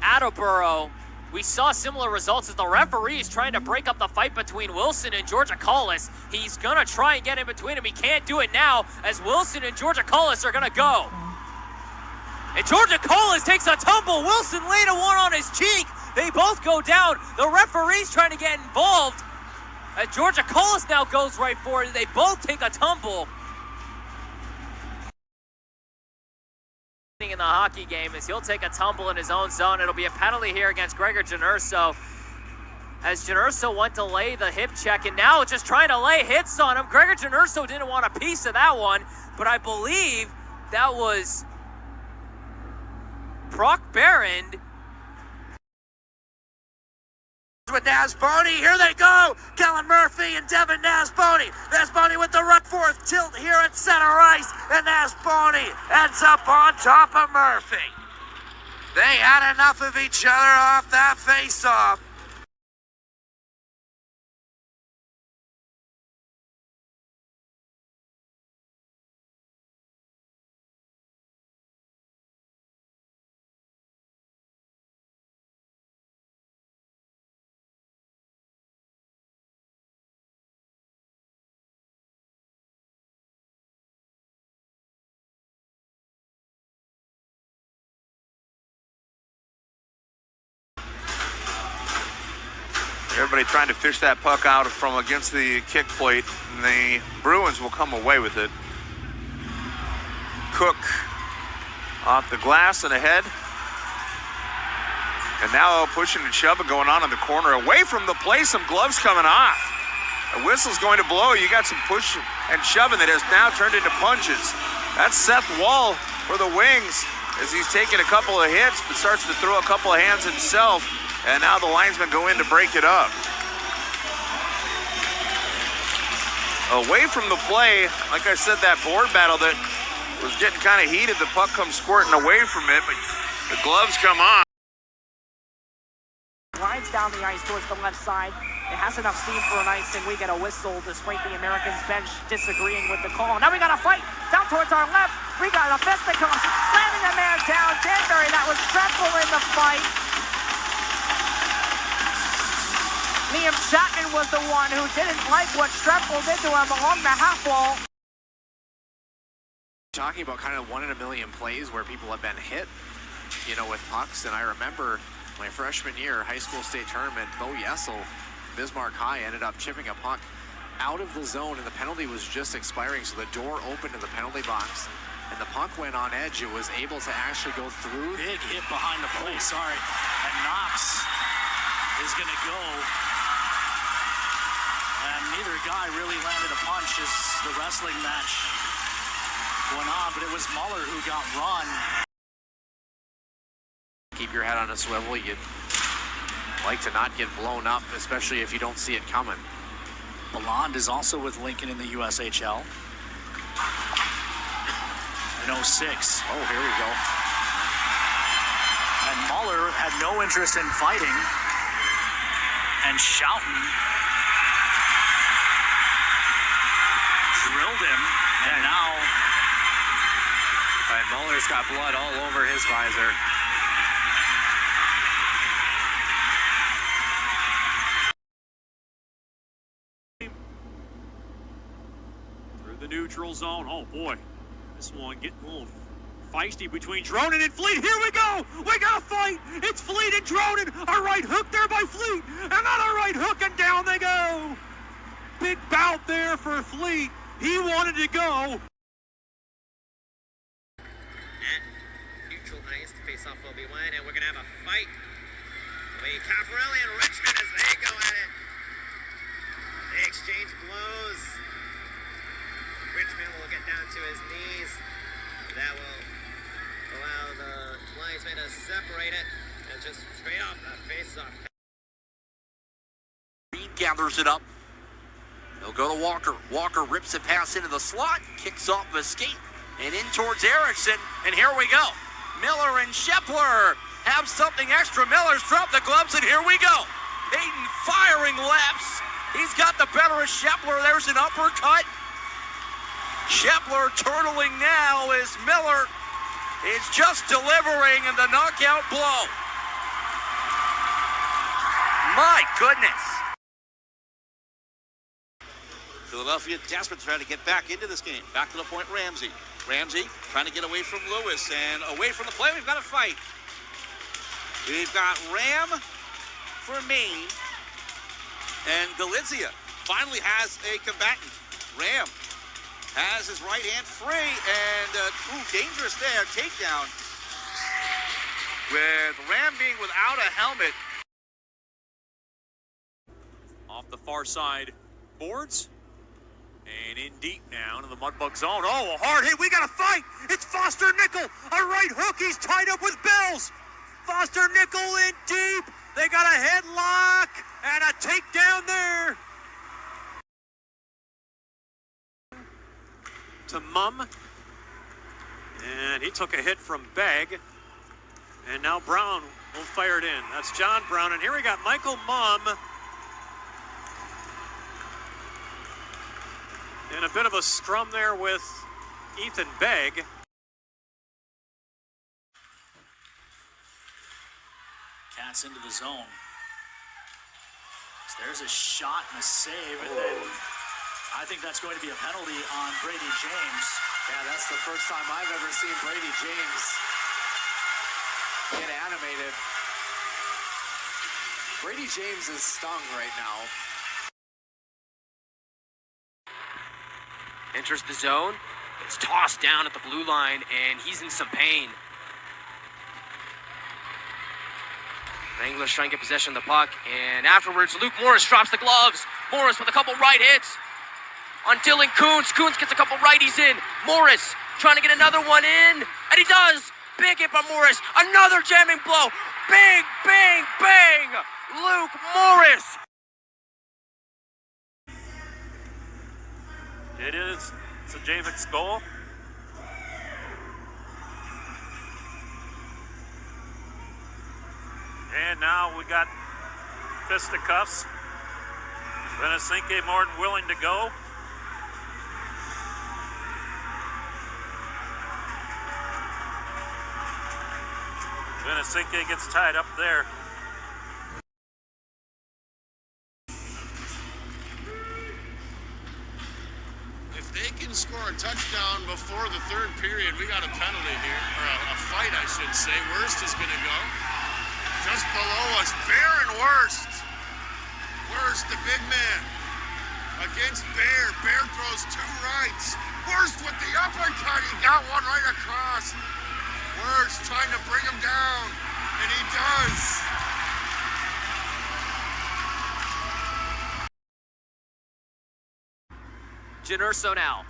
Attleboro, we saw similar results as the referee is trying to break up the fight between Wilson and Georgia Collis. He's going to try and get in between them. He can't do it now as Wilson and Georgia Collis are going to go. And Georgia Collis takes a tumble. Wilson laid a one on his cheek. They both go down. The referee's trying to get involved. As Georgia Collis now goes right for it. They both take a tumble. In the hockey game is he'll take a tumble in his own zone. It'll be a penalty here against Gregor Janerso as Janerso went to lay the hip check and now just trying to lay hits on him. Gregor Janerso didn't want a piece of that one, but I believe that was Brock Barron. With Nasboni, here they go. Kellen Murphy and Devin Nasboni. Nasboni with the right fourth tilt here at center ice, and Nasboni ends up on top of Murphy. They had enough of each other off that face-off. Everybody trying to fish that puck out from against the kick plate, and the Bruins will come away with it. Cook off the glass and ahead. And now pushing and shoving going on in the corner. Away from the play, some gloves coming off. A whistle's going to blow. You got some push and shoving that has now turned into punches. That's Seth Wall for the Wings. as he's taking a couple of hits, but starts to throw a couple of hands himself, and now the linesmen go in to break it up. Away from the play, like I said, that board battle that was getting kind of heated, the puck comes squirting away from it, but the gloves come on. Rides down the ice towards the left side. It has enough steam for an icing. We get a whistle despite the Americans bench disagreeing with the call. Now we got a fight down towards our left. We got a fisticuffs slamming the man down. Danbury, that was dreadful in the fight. Liam Chapman was the one who didn't like what Strepfel did to him along the half wall. Talking about kind of 1 in a million plays where people have been hit, you know, with pucks. And I remember my freshman year, high school state tournament, Bo Yessel, Bismarck High, ended up chipping a puck out of the zone, and the penalty was just expiring, so the door opened to the penalty box, and the puck went on edge. It was able to actually go through. Big hit behind the play, sorry. And Knox is going to go. And neither guy really landed a punch as the wrestling match went on, but it was Muller who got run. Keep your head on a swivel. You'd like to not get blown up, especially if you don't see it coming. Belland is also with Lincoln in the USHL. In 06. Oh, here we go. And Muller had no interest in fighting. And Schouten drilled him. And now... All right, Muller's got blood all over his visor. The neutral zone. Oh boy, this one getting a little feisty between Dronin and Fleet. Here we go. We got a fight. It's Fleet and Dronin. A right hook there by Fleet. Another right hook, and down they go. Big bout there for Fleet. He wanted to go. At neutral ice, the face-off will be won, and we're gonna have a fight. Lee Caffarelli and Richmond as they go at it. They exchange blows. Richmond will get down to his knees. That will allow the linesman to separate it and just straight off the face-off. Reed gathers it up. They'll go to Walker. Walker rips it past into the slot, kicks off the skate, and in towards Erickson. And here we go. Miller and Shepler have something extra. Miller's dropped the gloves, and here we go. Payton firing laps. He's got the better of Shepler. There's an uppercut. Shepler turtling now as Miller is just delivering in the knockout blow. My goodness. Philadelphia desperate to try to get back into this game. Back to the point, Ramsey. Ramsey trying to get away from Lewis, and away from the play, we've got a fight. We've got Ram for Maine, and Galizia finally has a combatant. Ram has his right hand free, and dangerous there, takedown. With Ram being without a helmet. Off the far side boards. And in deep now into the Mudbug zone. Oh, a hard hit. We got a fight. It's Foster Nickel. A right hook. He's tied up with Bills. Foster Nickel in deep. They got a headlock and a takedown there. To Mum. And he took a hit from Begg. And now Brown will fire it in. That's John Brown. And here we got Michael Mum. And a bit of a scrum there with Ethan Begg. Cats into the zone. So there's a shot and a save. And then I think that's going to be a penalty on Brady James. Yeah, that's the first time I've ever seen Brady James get animated. Brady James is stung right now. Enters the zone. It's tossed down at the blue line, and he's in some pain. Wranglers trying to get possession of the puck, and afterwards, Luke Morris drops the gloves. Morris with a couple right hits on Dylan Kuntz. Kuntz gets a couple righties in. Morris trying to get another one in, and he does. big hit by Morris. Another jamming blow. Bang, bang, bang. Luke Morris. It's a Javic's goal. And now we got fisticuffs. Venesinke more than willing to go. Venesinke gets tied up there. If they can score a touchdown before the third period, we got a penalty here, or a fight, I should say. Worst is going to go. Just below us, Bear and Worst. Worst, the big man, against Bear. Bear throws two rights. Worst with the uppercut. He got one right across. Worst trying to bring him down, and he does. Janurso now.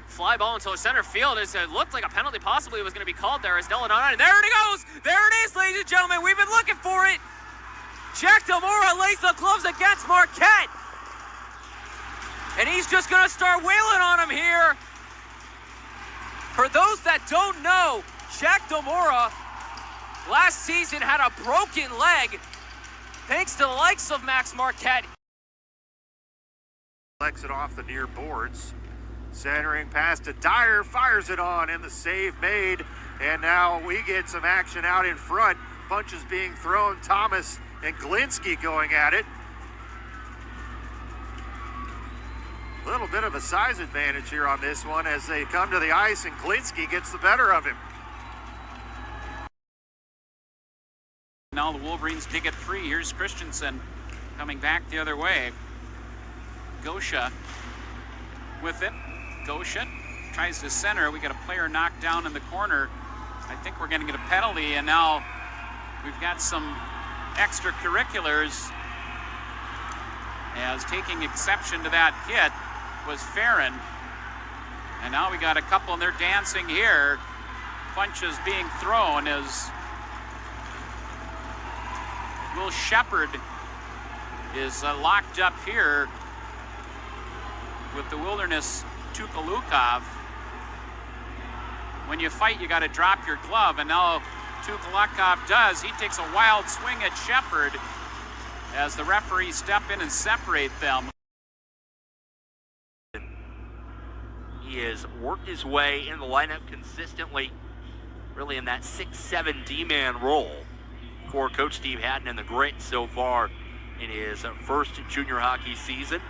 Fly ball into center field. It looked like a penalty possibly was going to be called there as Delanana. And there it goes. There it is, ladies and gentlemen. We've been looking for it. Jack Demora lays the gloves against Marquette. And he's just going to start wailing on him here. For those that don't know, Jack Demora last season had a broken leg thanks to the likes of Max Marquette. Flex it off the near boards. Centering pass to Dyer, fires it on, and the save made. And now we get some action out in front. Punches being thrown. Thomas and Glinski going at it. A little bit of a size advantage here on this one as they come to the ice, and Glinski gets the better of him. Now the Wolverines dig it free. Here's Christensen coming back the other way. Gosha with it. Gosha tries to center. We got a player knocked down in the corner. I think we're going to get a penalty, and now we've got some extracurriculars, as taking exception to that hit was Farron. And now we got a couple, and they're dancing here. Punches being thrown as Will Shepard is locked up here with the Wilderness Tukalukov. When you fight, you got to drop your glove, and now Tukalukov does. He takes a wild swing at Shepard as the referees step in and separate them. He has worked his way in the lineup consistently, really in that 6-7 D-man role for Coach Steve Hatton and the Grit so far in his first junior hockey season.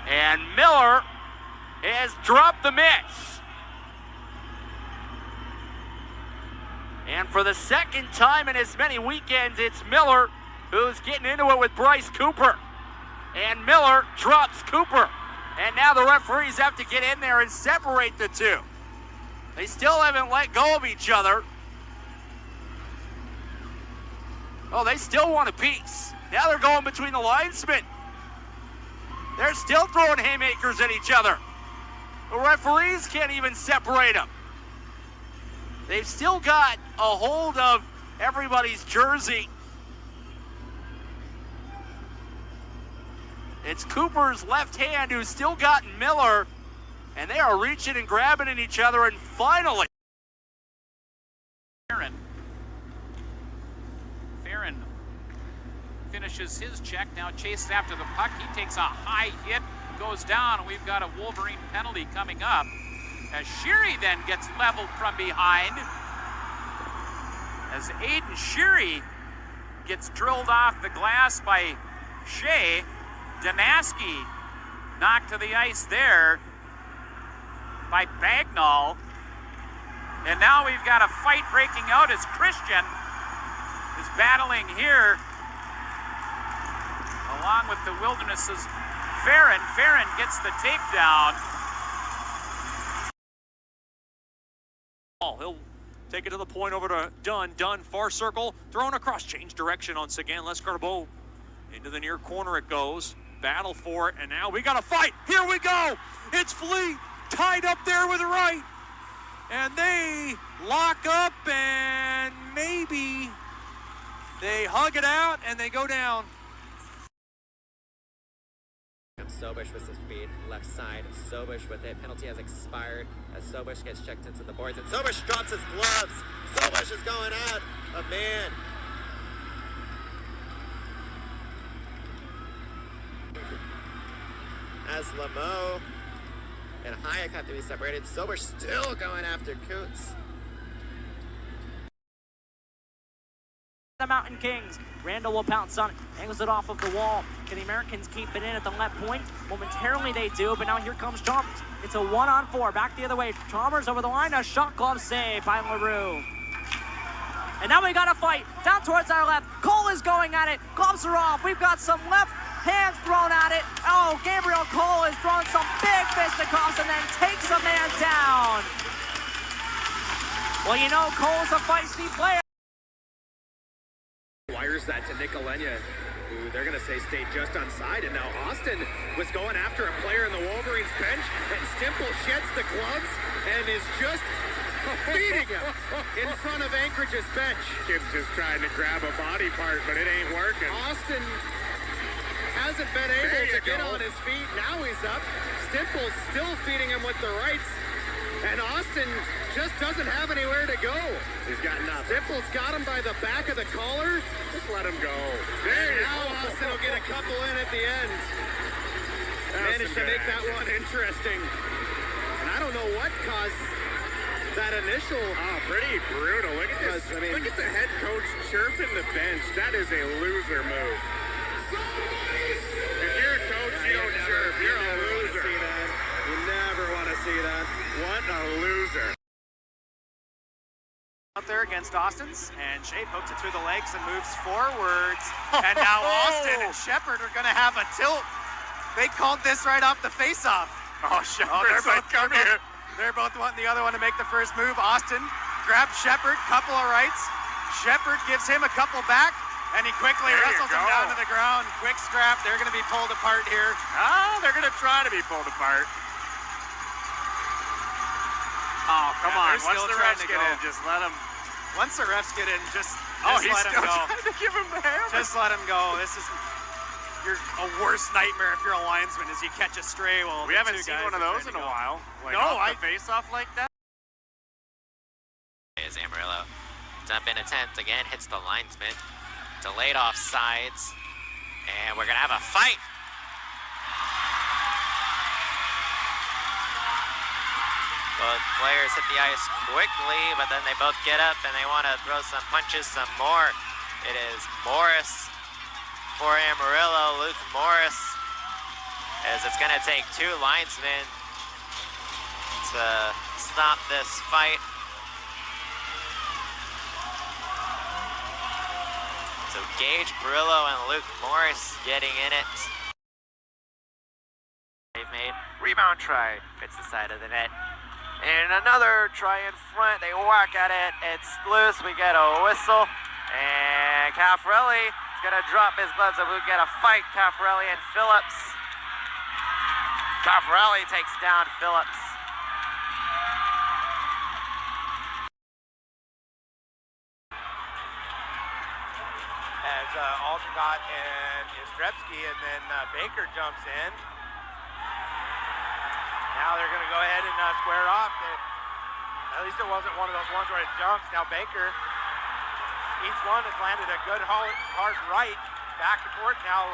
And Miller has dropped the miss. And for the second time in as many weekends, it's Miller who's getting into it with Bryce Cooper. And Miller drops Cooper. And now the referees have to get in there and separate the two. They still haven't let go of each other. Oh, they still want a piece. Now they're going between the linesmen. They're still throwing haymakers at each other. The referees can't even separate them. They've still got a hold of everybody's jersey. It's Cooper's left hand who's still got Miller, and they are reaching and grabbing at each other, and finally. Farron finishes his check, now chased after the puck. He takes a high hit, goes down, and we've got a Wolverine penalty coming up as Sheary then gets leveled from behind. As Aiden Sheary gets drilled off the glass by Shea. Danaski knocked to the ice there by Bagnall. And now we've got a fight breaking out as Christian is battling here along with the Wilderness's Farron. Farron gets the takedown. He'll take it to the point over to Dunn. Dunn, far circle, thrown across, change direction on Sagan Lescarbeau. Into the near corner it goes. Battle for it, and now we got a fight. Here we go. It's Fleet tied up there with the right. And they lock up, and They hug it out and they go down. Sobush with some speed, left side. Sobush with it. Penalty has expired as Sobush gets checked into the boards. And Sobush drops his gloves. Sobush is going out. A man. As Lamo and Hayek have to be separated. Sobush still going after Coots. The Mountain Kings. Randall will pounce on it, angles it off of the wall. Can the Americans keep it in at the left point? Momentarily they do, but now here comes Chalmers. It's a 1-on-4, back the other way. Chalmers over the line, a shot glove save by LaRue. And now we got a fight down towards our left. Cole is going at it, gloves are off. We've got some left hands thrown at it. Oh, Gabriel Cole is throwing some big fisticuffs and then takes a man down. Well, you know, Cole's a feisty player. Wires that to Nick Alenia, who they're going to say stayed just on side. And now Austin was going after a player in the Wolverines bench, and Stimple sheds the gloves and is just feeding him in front of Anchorage's bench. Kid's just trying to grab a body part, but it ain't working. Austin hasn't been able to get on his feet. Now he's up. Stimple's still feeding him with the rights. And Austin just doesn't have anywhere to go. He's got nothing. Stimple's got him by the back of the collar. Just let him go. There you go. Austin will get a couple in at the end. Managed to make that one interesting. And I don't know what caused that initial. Oh, pretty brutal. Look at this. Look at the head coach chirping the bench. That is a loser move. If you're a coach, you don't chirp. You're a loser. You never want to see that. What a loser. Out there against Austin's, and Shade hooks it through the legs and moves forwards. And now Austin and Shepard are going to have a tilt. They called this right off the face-off. Oh, Shepard's they're both wanting the other one to make the first move. Austin grabs Shepard, couple of rights. Shepard gives him a couple back, and he quickly wrestles him down to the ground. Quick scrap. They're going to be pulled apart here. Oh, they're going to try to be pulled apart. Oh, come on. Once the refs get in, just let them. Once the refs get in, just he's let him still go. trying to give him the hammer. Just let him go. This is a worst nightmare if you're a linesman, is you catch a stray. Well, we haven't seen one of those in a while. Like off the face-off like that. Is Amarillo. Dump in attempt again, hits the linesman. Delayed off sides. And we're going to have a fight. Both players hit the ice quickly, but then they both get up and they want to throw some punches some more. It is Morris for Amarillo, Luke Morris, as it's going to take two linesmen to stop this fight. So Gage Brillo and Luke Morris getting in it. They've made rebound try, hits the side of the net. And another try in front, they whack at it, it's loose, we get a whistle. And Caffarelli is gonna drop his gloves and we get a fight, Caffarelli and Phillips. Caffarelli takes down Phillips. As Aldercott and Ystrepski, and then Baker jumps in. Now they're going to go ahead and square off. At least it wasn't one of those ones where it jumps. Now Baker, each one has landed a good hard right. Back and forth now.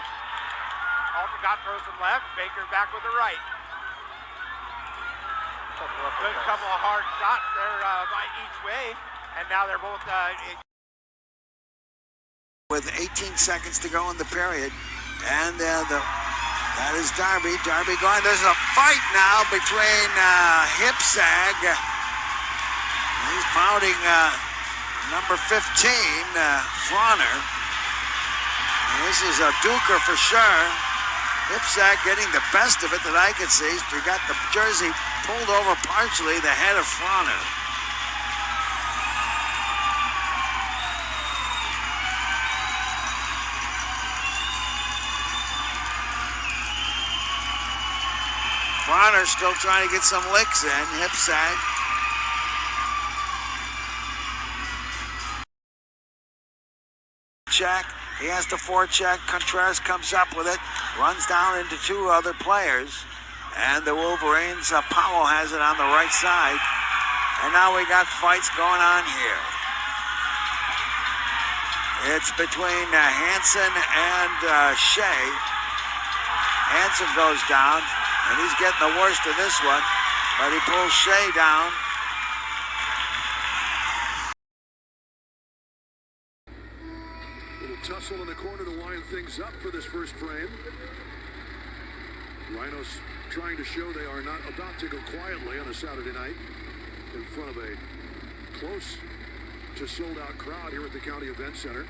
Aldercott throws some left. Baker back with the right. Good couple of hard shots there by each way. And now they're both... with 18 seconds to go in the period. And that is Darby. Darby going. There's a fight now between Hipsag. He's mounting number 15, Fronner. This is a duker for sure. Hipsag getting the best of it that I could see. He got the jersey pulled over partially, the head of Fronner. Bronner's still trying to get some licks in. Hipsag. forecheck. He has to forecheck. Contreras comes up with it, runs down into two other players. And the Wolverines, Powell has it on the right side. And now we got fights going on here. It's between Hansen and Shea. Hansen goes down, and he's getting the worst of this one, but he pulls Shea down. Little tussle in the corner to wind things up for this first frame. Rhinos trying to show they are not about to go quietly on a Saturday night in front of a close to sold-out crowd here at the County Event Center.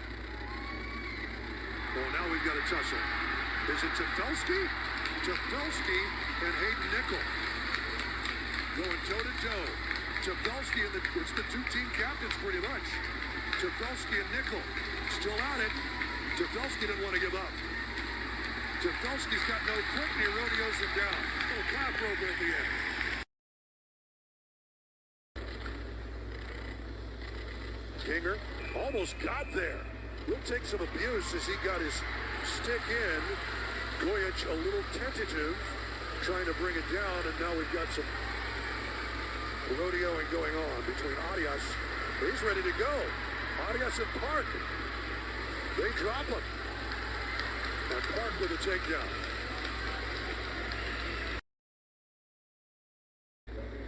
Well, now we've got a tussle. Is it Tefelsky? Tefelsky and Hayden Nickel going toe-to-toe. Tefelsky and it's the two-team captains pretty much. Tefelsky and Nickel still at it. Tefelsky didn't want to give up. Tefelsky's got no quick, and he rodeos him down. Oh, calf rope at the end. Kinger almost got there. Will take some abuse as he got his stick in. Goyich a little tentative, trying to bring it down, and now we've got some rodeoing going on between Arias. He's ready to go. Arias and Park. They drop him. And Park with a takedown.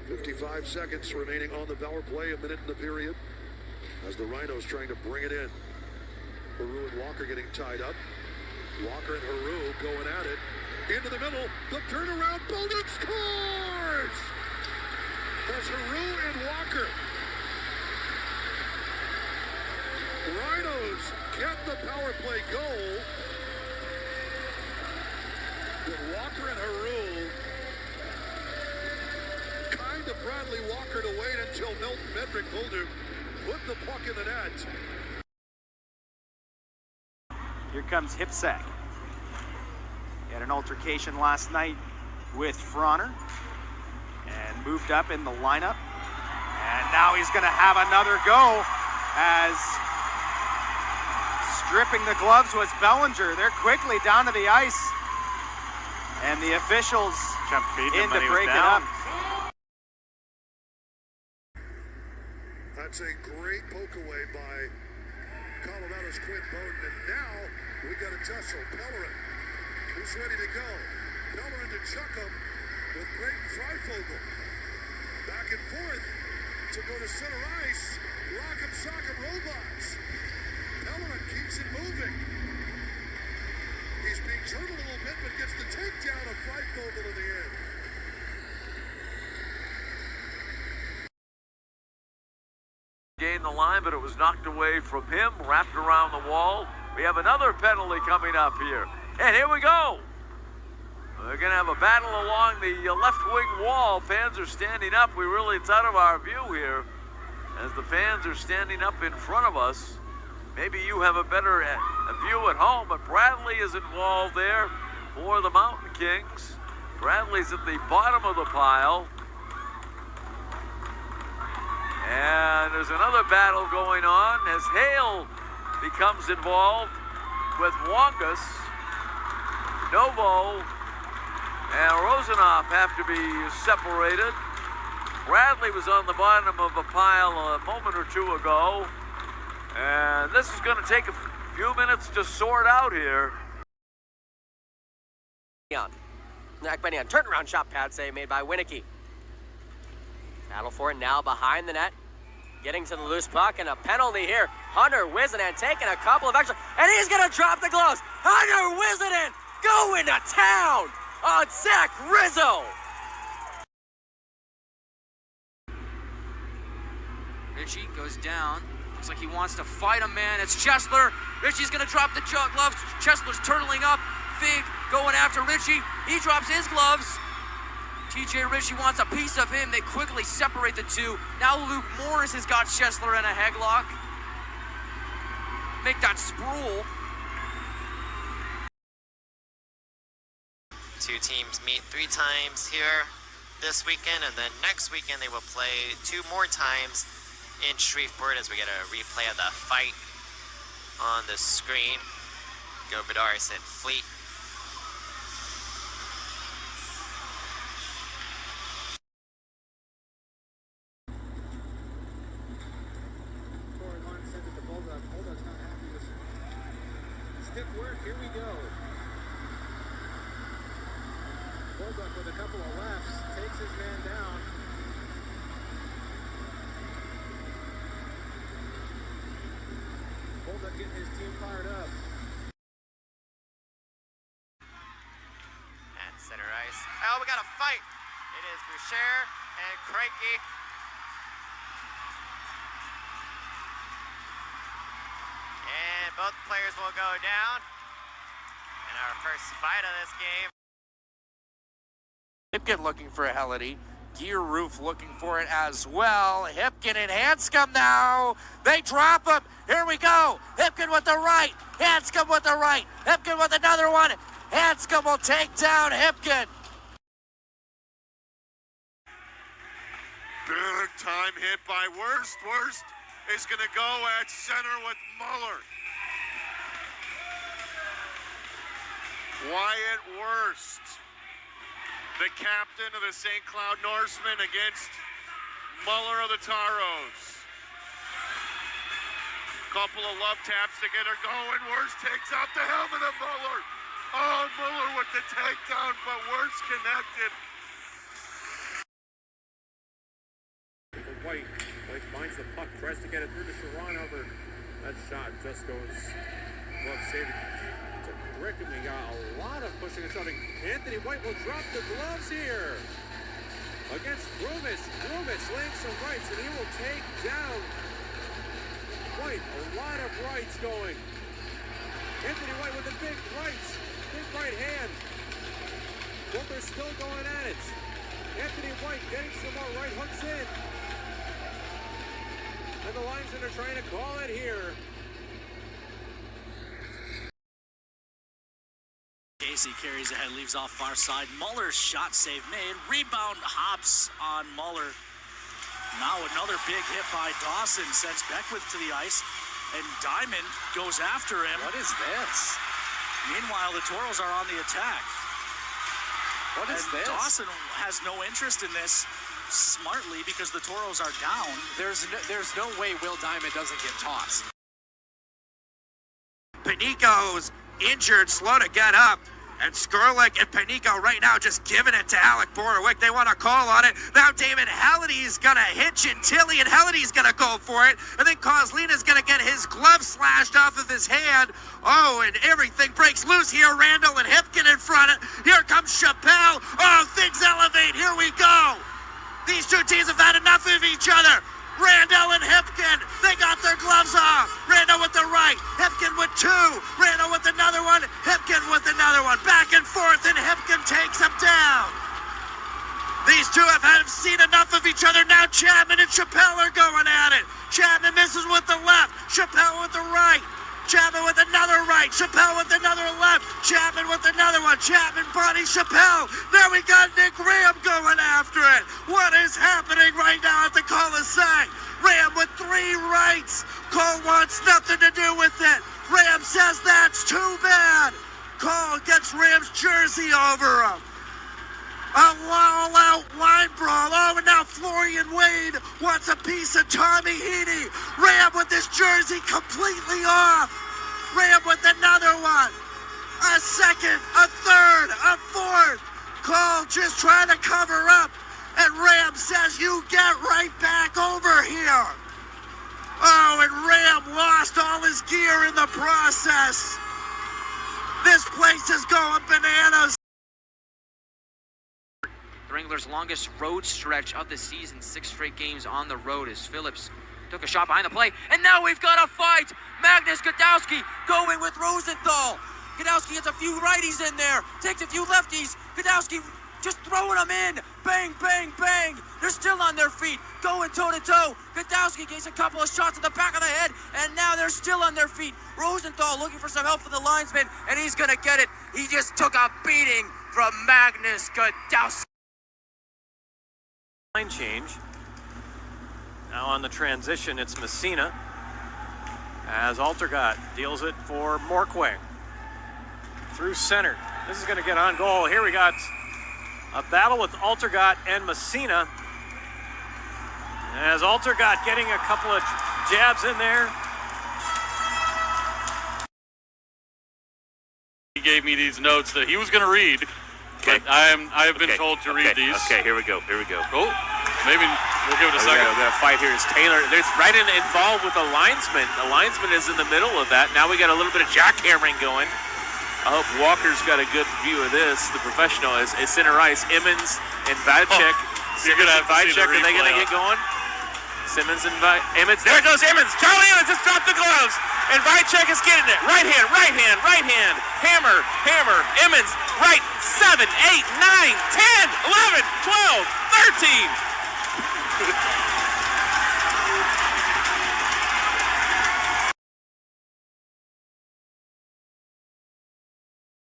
55 seconds remaining on the power play, a minute in the period. As the Rhinos trying to bring it in. Haru and Walker getting tied up. Walker and Haru going at it. Into the middle. The turnaround. Bowden scores! As Haru and Walker. Rhinos get the power play goal. But Walker and Haru kind of Bradley Walker to wait until Milton Medrick pulled him. Put the puck in the net. Here comes Hipsack. He had an altercation last night with Fronner and moved up in the lineup. And now he's going to have another go as stripping the gloves was Bellinger. They're quickly down to the ice. And the officials in to break it up. That's a great poke away by Colorado's Quinn Bowden. And now we got a tussle. Pellerin, who's ready to go. Pellerin to Chuckham with Creighton Freifogel. Back and forth to go to center ice. Rock'em sock'em robots. Pellerin keeps it moving. He's being turned a little bit, but gets the takedown of Freifogel in the end. Gained the line, but it was knocked away from him, wrapped around the wall. We have another penalty coming up here. And here we go. They're going to have a battle along the left wing wall. Fans are standing up. It's out of our view here as the fans are standing up in front of us. Maybe you have a better view at home, but Bradley is involved there for the Mountain Kings. Bradley's at the bottom of the pile. And there's another battle going on as Hale becomes involved with Wongus. Novo and Rozanoff have to be separated. Bradley was on the bottom of a pile a moment or two ago. And this is going to take a few minutes to sort out here. Akbanian turnaround shot pad save made by Winicky. Battle for it now behind the net. Getting to the loose puck and a penalty here. Hunter Wizzanen taking a couple of extra. And he's going to drop the gloves. Hunter Wizzanen going to town on Zach Rizzo. Ritchie goes down. Looks like he wants to fight a man. It's Chesler. Ritchie's going to drop the gloves. Chesler's turtling up. Fig going after Ritchie. He drops his gloves. TJ Ritchie wants a piece of him. They quickly separate the two. Now Luke Morris has got Chesler in a headlock. Make that sprawl. Two teams meet 3 times here this weekend, and then next weekend they will play 2 more times in Shreveport as we get a replay of the fight on the screen. Go Vidaris and Fleet. Stick work, here we go. Bulldog with a couple of lefts, takes his man down. Bulldog getting his team fired up. At center ice. Oh, we got a fight. It is Boucher and Cranky. And both players will go down. And our first fight of this game. Hipkin looking for a Helity. Gear Roof looking for it as well. Hipkin and Hanscom now. They drop him. Here we go. Hipkin with the right. Hanscom with the right. Hipkin with another one. Hanscom will take down Hipkin. Big time hit by Worst. Worst is going to go at center with Muller. Wyatt Worst, the captain of the St. Cloud Norsemen, against Muller of the Taros. Couple of love taps to get her going. Worst takes out the helmet of Muller. Oh, Muller with the takedown, but Worst connected. White finds the puck, tries to get it through to Sharon, however, that shot just goes glove saving to Brick, and we got a lot of pushing and shoving. Anthony White will drop the gloves here against Brumis. Brumis laying some rights, and he will take down White. A lot of rights going. Anthony White with the big rights, big right hand. But they're still going at it. Anthony White getting some more right hooks in. And the linesmen are trying to call it here. Casey carries ahead, leaves off far side. Muller's shot save made. Rebound hops on Muller. Now another big hit by Dawson sends Beckwith to the ice. And Diamond goes after him. What is this? Meanwhile, the Toros are on the attack. What is this? Dawson has no interest in this. Smartly, because the Toros are down. There's no way Will Diamond doesn't get tossed. Panico's injured, slow to get up. And Skurlik and Panico right now just giving it to Alec Borowick. They want to call on it. Now David Halliday's going to hit Chantilly, and Halliday's going to go for it. And then Kozlina's going to get his glove slashed off of his hand. Oh, and everything breaks loose here. Randall and Hipkin in front. Here comes Chappelle. Oh, things elevate. Here we go. These two teams have had enough of each other. Randall and Hipkin, they got their gloves off. Randall with the right, Hipkin with two. Randall with another one, Hipkin with another one. Back and forth, and Hipkin takes him down. These two have seen enough of each other. Now Chapman and Chappelle are going at it. Chapman misses with the left, Chappelle with the right. Chapman with another right, Chappelle with another left, Chapman with another one, Chapman, Bonnie, Chappelle. There we got Nick Ram going after it. What is happening right now at the Coliseum? Ram with three rights. Cole wants nothing to do with it. Ram says that's too bad. Cole gets Ram's jersey over him. A all-out line brawl. Oh, and now Florian Wade wants a piece of Tommy Heaney. Ram with his jersey completely off. Ram with another one. A second, a third, a fourth. Cole just trying to cover up. And Ram says, you get right back over here. Oh, and Ram lost all his gear in the process. This place is going bananas. The Wranglers' longest road stretch of the season, 6 straight games on the road, as Phillips took a shot behind the play. And now we've got a fight. Magnus Godowski going with Rosenthal. Godowski gets a few righties in there, takes a few lefties. Godowski just throwing them in. Bang, bang, bang. They're still on their feet, going toe-to-toe. Godowski gets a couple of shots to the back of the head, and now they're still on their feet. Rosenthal looking for some help from the linesman, and he's going to get it. He just took a beating from Magnus Godowski. Line change. Now on the transition, it's Messina as Altergat deals it for Morquay. Through center. This is going to get on goal. Here we got a battle with Altergat and Messina. As Altergat getting a couple of jabs in there. He gave me these notes that he was going to read. Okay. But I have been told to read these. Okay, here we go. Oh, maybe we'll give it a second. We got a fight here. Is Taylor? There's right involved with the linesman. The linesman is in the middle of that. Now we got a little bit of jackhammering going. I hope Walker's got a good view of this. The professional is center ice. Emmons and Vajcek. You're going to have to see the Are they going to replay get going? Simmons and Emmons. There goes Emmons. Charlie Emmons just dropped the gloves. And Vajcek is getting it. Right hand. Hammer. Emmons. Right. 7, 8, 9, 10, 11, 12, 13.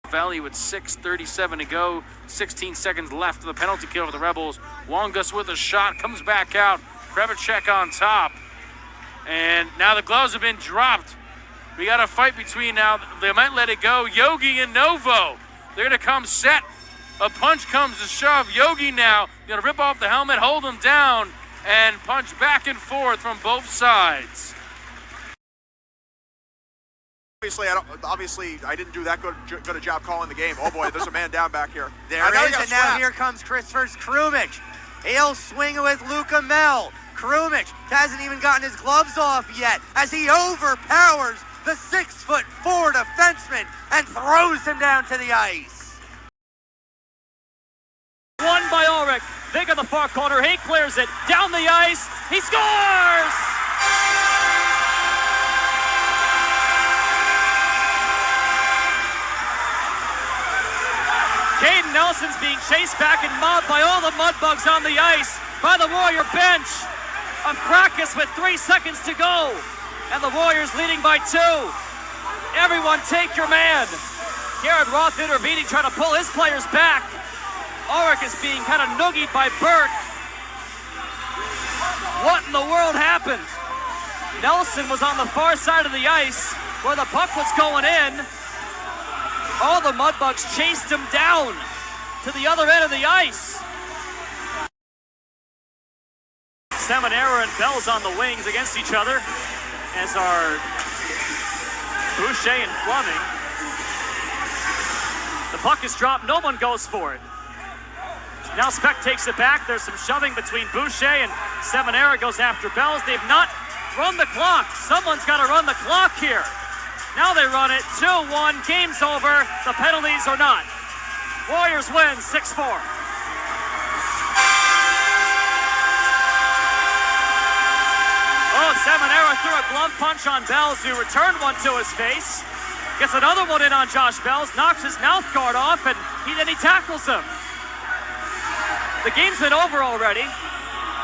Valley with 6:37 to go, 16 seconds left of the penalty kill for the Rebels. Wongus with a shot, comes back out. Krevicek on top. And now the gloves have been dropped. We got a fight between now. They might let it go. Yogi and Novo. They're going to come set. A punch comes to shove. Yogi now going to rip off the helmet, hold him down, and punch back and forth from both sides. Obviously, I didn't do that good a job calling the game. Oh boy, there's a man down back here. There is, and now here comes Christopher Krumich. He'll swing it with Luca Mel. Krumich hasn't even gotten his gloves off yet as he overpowers the 6'4" defenseman and throws him down to the ice. Won by Ulrich. Vig on the far corner. He clears it down the ice. He scores! Caden Nelson's being chased back and mobbed by all the mudbugs on the ice by the Warrior bench. A fracas with 3 seconds to go. And the Warriors leading by 2. Everyone take your man. Garrett Roth intervening, trying to pull his players back. Ulrich is being kind of noogied by Burke. What in the world happened? Nelson was on the far side of the ice where the puck was going in. All the mudbugs chased him down to the other end of the ice. Seminara and Bell's on the wings against each other, as are Boucher and Fleming. The puck is dropped, no one goes for it. Now Speck takes it back. There's some shoving between Boucher and Seminara goes after Bells. They've not run the clock. Someone's got to run the clock here. Now they run it. 2-1. Game's over. The penalties are not. Warriors win 6-4. Oh, Seminara threw a glove punch on Bells, who returned one to his face. Gets another one in on Josh Bells. Knocks his mouth guard off, and then he tackles him. The game's been over already.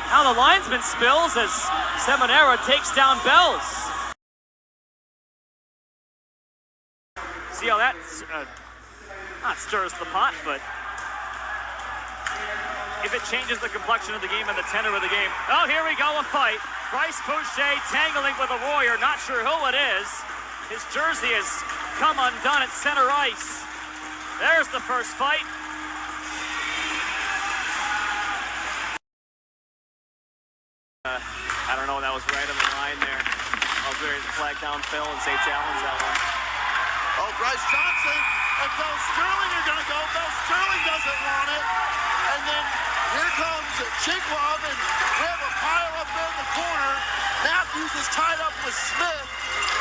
Now the linesman spills as Seminara takes down Bells. See how that not stirs the pot, but if it changes the complexion of the game and the tenor of the game. Oh, here we go, a fight. Bryce Boucher tangling with a Warrior, not sure who it is. His jersey has come undone at center ice. There's the first fight. I don't know, that was right on the line there. I was ready to flag down Phil and say challenge that one. Oh, Bryce Johnson and Phil Sterling are going to go. Phil Sterling doesn't want it. And then here comes Chigwab, and we have a pile up there in the corner. Matthews is tied up with Smith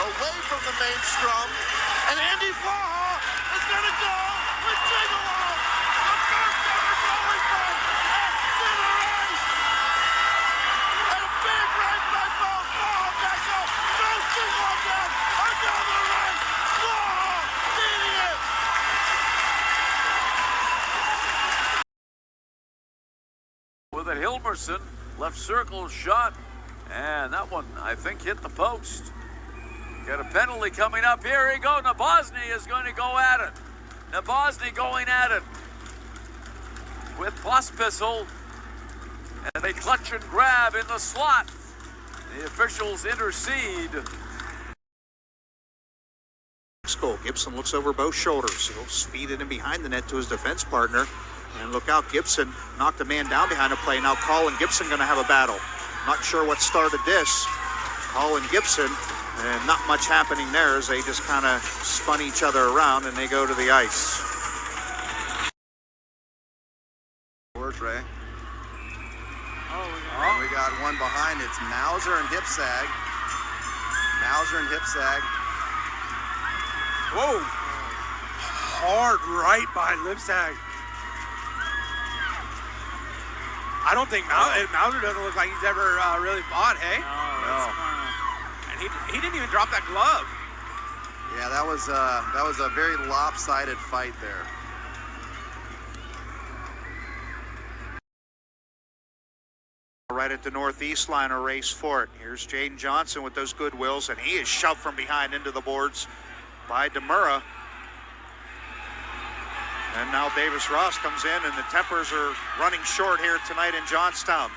away from the main scrum. And Andy Flaha is going to go with Chigwab. The first ever goalie fight at center ice. And a big right by Bo. Flaha back up. Throws Chigwab down. Another right. Flaha beating it. With a Hilmerson left circle shot, and that one I think hit the post. Got a penalty coming up. Here he goes. Nabozny is going to go at it. Nabozny going at it with Pospisil, and they clutch and grab in the slot. The officials intercede. Goal. Gibson looks over both shoulders. He'll feed it in behind the net to his defense partner. And look out, Gibson knocked a man down behind the play. Now Call and Gibson going to have a battle. Not sure what started this. Call and Gibson, and not much happening there as they just kind of spun each other around and they go to the ice. Where's Ray? And we got one behind. It's Mauser and Hipsag. Mauser and Hipsag. Whoa! Hard right by Lipsag. I don't think Mauser doesn't look like he's ever really fought, hey? No. And he didn't even drop that glove. Yeah, that was a very lopsided fight there. Right at the northeast line, a race for it. Here's Jaden Johnson with those good wills, and he is shoved from behind into the boards by Demura. And now Davis Ross comes in, and the tempers are running short here tonight in Johnstown.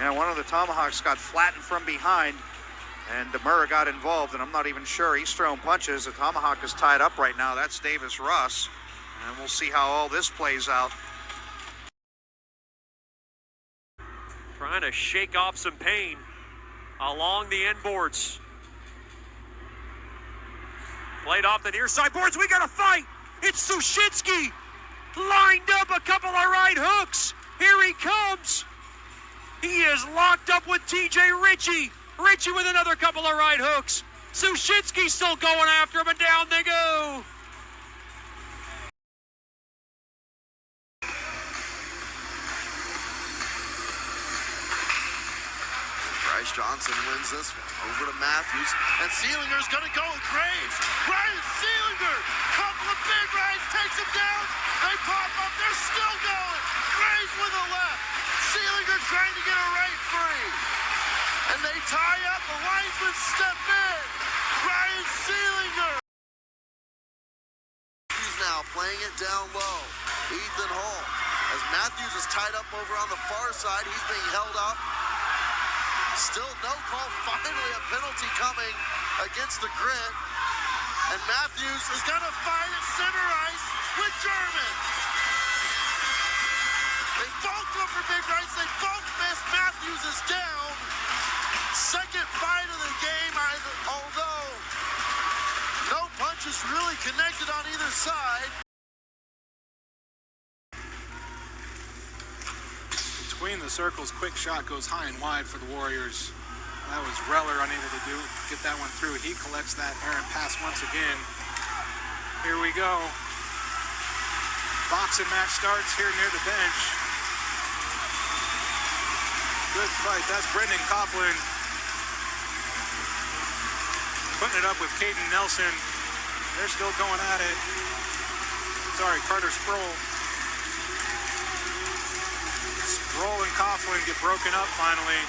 And one of the Tomahawks got flattened from behind, and Demura got involved, and I'm not even sure he's throwing punches. The Tomahawk is tied up right now. That's Davis Ross, and we'll see how all this plays out. Trying to shake off some pain along the end boards. Played off the near side boards. We got a fight. It's Sushinsky lined up a couple of right hooks. Here he comes. He is locked up with TJ Ritchie. Ritchie with another couple of right hooks. Sushinsky still going after him, and down they go. Bryce Johnson wins this one. Over to Matthews, and Seelinger's going to go with Graves. Ryan Seelinger, couple of big rights, takes him down. They pop up, they're still going. Graves with a left. Seelinger trying to get a right free. And they tie up, the linesmen step in. Ryan Seelinger. He's now playing it down low. Ethan Hall. As Matthews is tied up over on the far side, he's being held up. Still no call. Finally a penalty coming against the Grit. And Matthews is going to fight at center ice with German. They both go for big rights. They both miss. Matthews is down. Second fight of the game, although no punches really connected on either side. Between the circles, quick shot goes high and wide for the Warriors. That was Reller unable to get that one through. He collects that errant pass once again. Here we go. Boxing match starts here near the bench. Good fight. That's Brendan Coughlin putting it up with Caden Nelson. They're still going at it. Sorry, Carter Sproul. Sproul and Coughlin get broken up finally.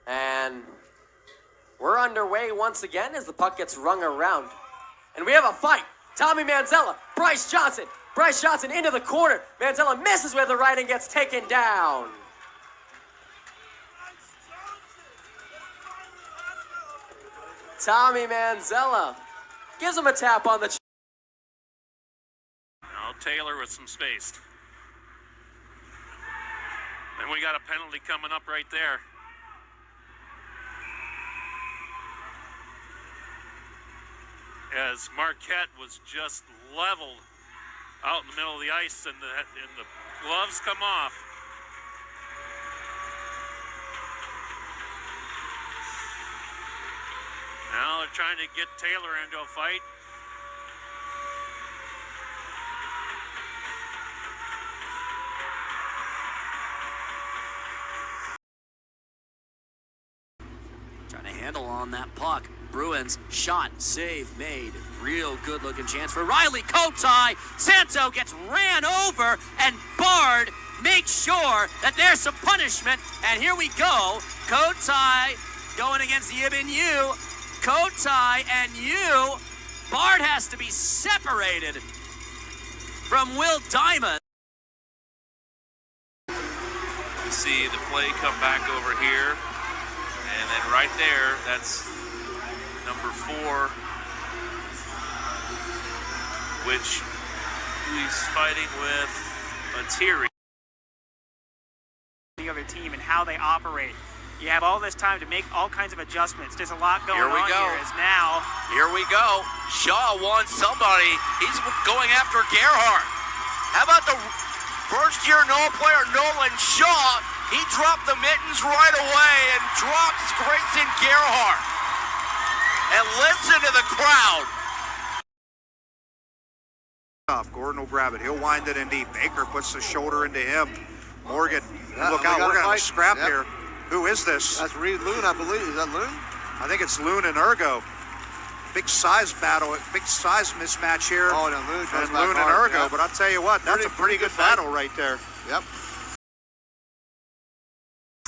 And we're underway once again as the puck gets rung around. And we have a fight. Tommy Manzella, Bryce Johnson. Bryce Johnson into the corner. Manzella misses with the right and gets taken down. Tommy Manzella gives him a tap on the chin. Now Taylor with some space. And we got a penalty coming up right there. As Marquette was just leveled out in the middle of the ice, and the gloves come off. Now they're trying to get Taylor into a fight. Trying to handle on that puck. Bruins shot, save made. Real good looking chance for Riley Kotai. Santo gets ran over, and Bard makes sure that there's some punishment. And here we go. Kotai going against Yib and Yu. Kotai and Yu. Bard has to be separated from Will Diamond. see the play come back over here. And then right there, that's number 4, which he's fighting with a Thierry. The other team and how they operate. You have all this time to make all kinds of adjustments. There's a lot going on here. Here we go. Shaw wants somebody. He's going after Gerhardt. How about the first-year NOLA player, Nolan Shaw? He dropped the mittens right away and drops Grayson Gerhardt. And listen to the crowd. Gordon will grab it. He'll wind it in deep. Baker puts the shoulder into him. Morgan, Yeah, look we out. got We're a going to have a fight. scrap Yep. here. Who is this? That's Reed Loon, I believe. Is that Loon? I think it's Loon and Ergo. Big size battle, big size mismatch here. Oh, no, Loon comes and back Loon and hard, Ergo. yeah. But I'll tell you what, that's a pretty good fight. battle right there. Yep.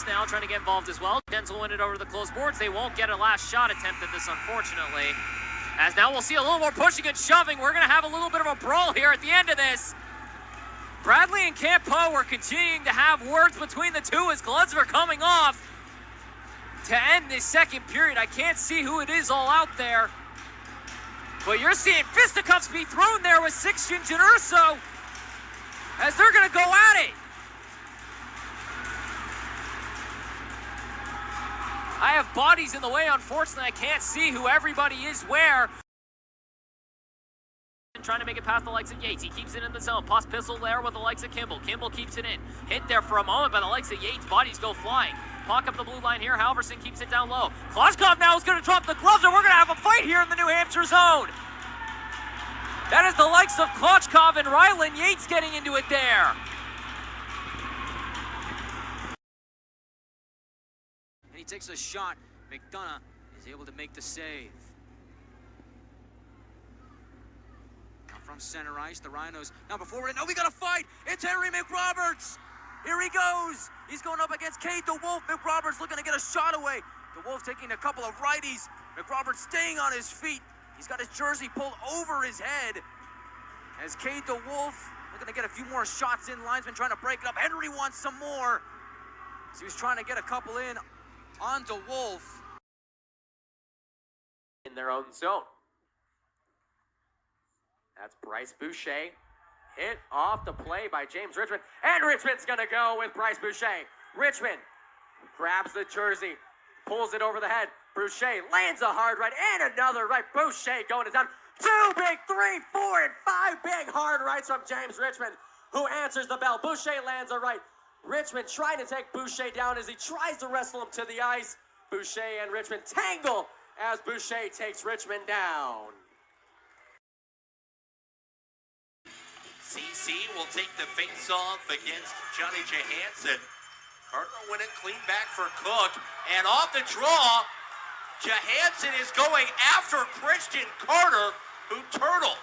Now trying to get involved as well. Denzel win it over the close boards. They won't get a last shot attempt at this, unfortunately. As now we'll see a little more pushing and shoving. We're going to have a little bit of a brawl here at the end of this. Bradley and Campo are continuing to have words between the two as gloves are coming off to end this second period. I can't see who it is all out there. But you're seeing fisticuffs be thrown there with Sixgens and Urso as they're going to go at it. I have bodies in the way, unfortunately. I can't see who everybody is where. Trying to make it past the likes of Yates. He keeps it in the zone. Plus pistol there with the likes of Kimball. Kimball keeps it in. Hit there for a moment by the likes of Yates. Bodies go flying. Puck up the blue line here. Halverson keeps it down low. Kloshkov now is going to drop the gloves, and we're going to have a fight here in the New Hampshire zone. That is the likes of Kloshkov and Ryland Yates getting into it there. And he takes a shot. McDonough is able to make the save. Now from center ice, the Rhinos. Now before we're in, we got a fight. It's Henry McRoberts. Here he goes. He's going up against Cade DeWolf. McRoberts looking to get a shot away. DeWolf taking a couple of righties. McRoberts staying on his feet. He's got his jersey pulled over his head. As Cade DeWolf looking to get a few more shots in. Linesman trying to break it up. Henry wants some more. So he was trying to get a couple in on DeWolf. In their own zone. That's Bryce Boucher. Hit off the play by James Richmond. And Richmond's going to go with Bryce Boucher. Richmond grabs the jersey, pulls it over the head. Boucher lands a hard right and another right. Boucher going to down. 2 big, 3, 4, and 5 big hard rights from James Richmond, who answers the bell. Boucher lands a right. Richmond trying to take Boucher down as he tries to wrestle him to the ice. Boucher and Richmond tangle as Boucher takes Richmond down. CC will take the face-off against Johnny Johansson. Carter went it clean back for Cook. And off the draw, Johansson is going after Christian Carter, who turtled.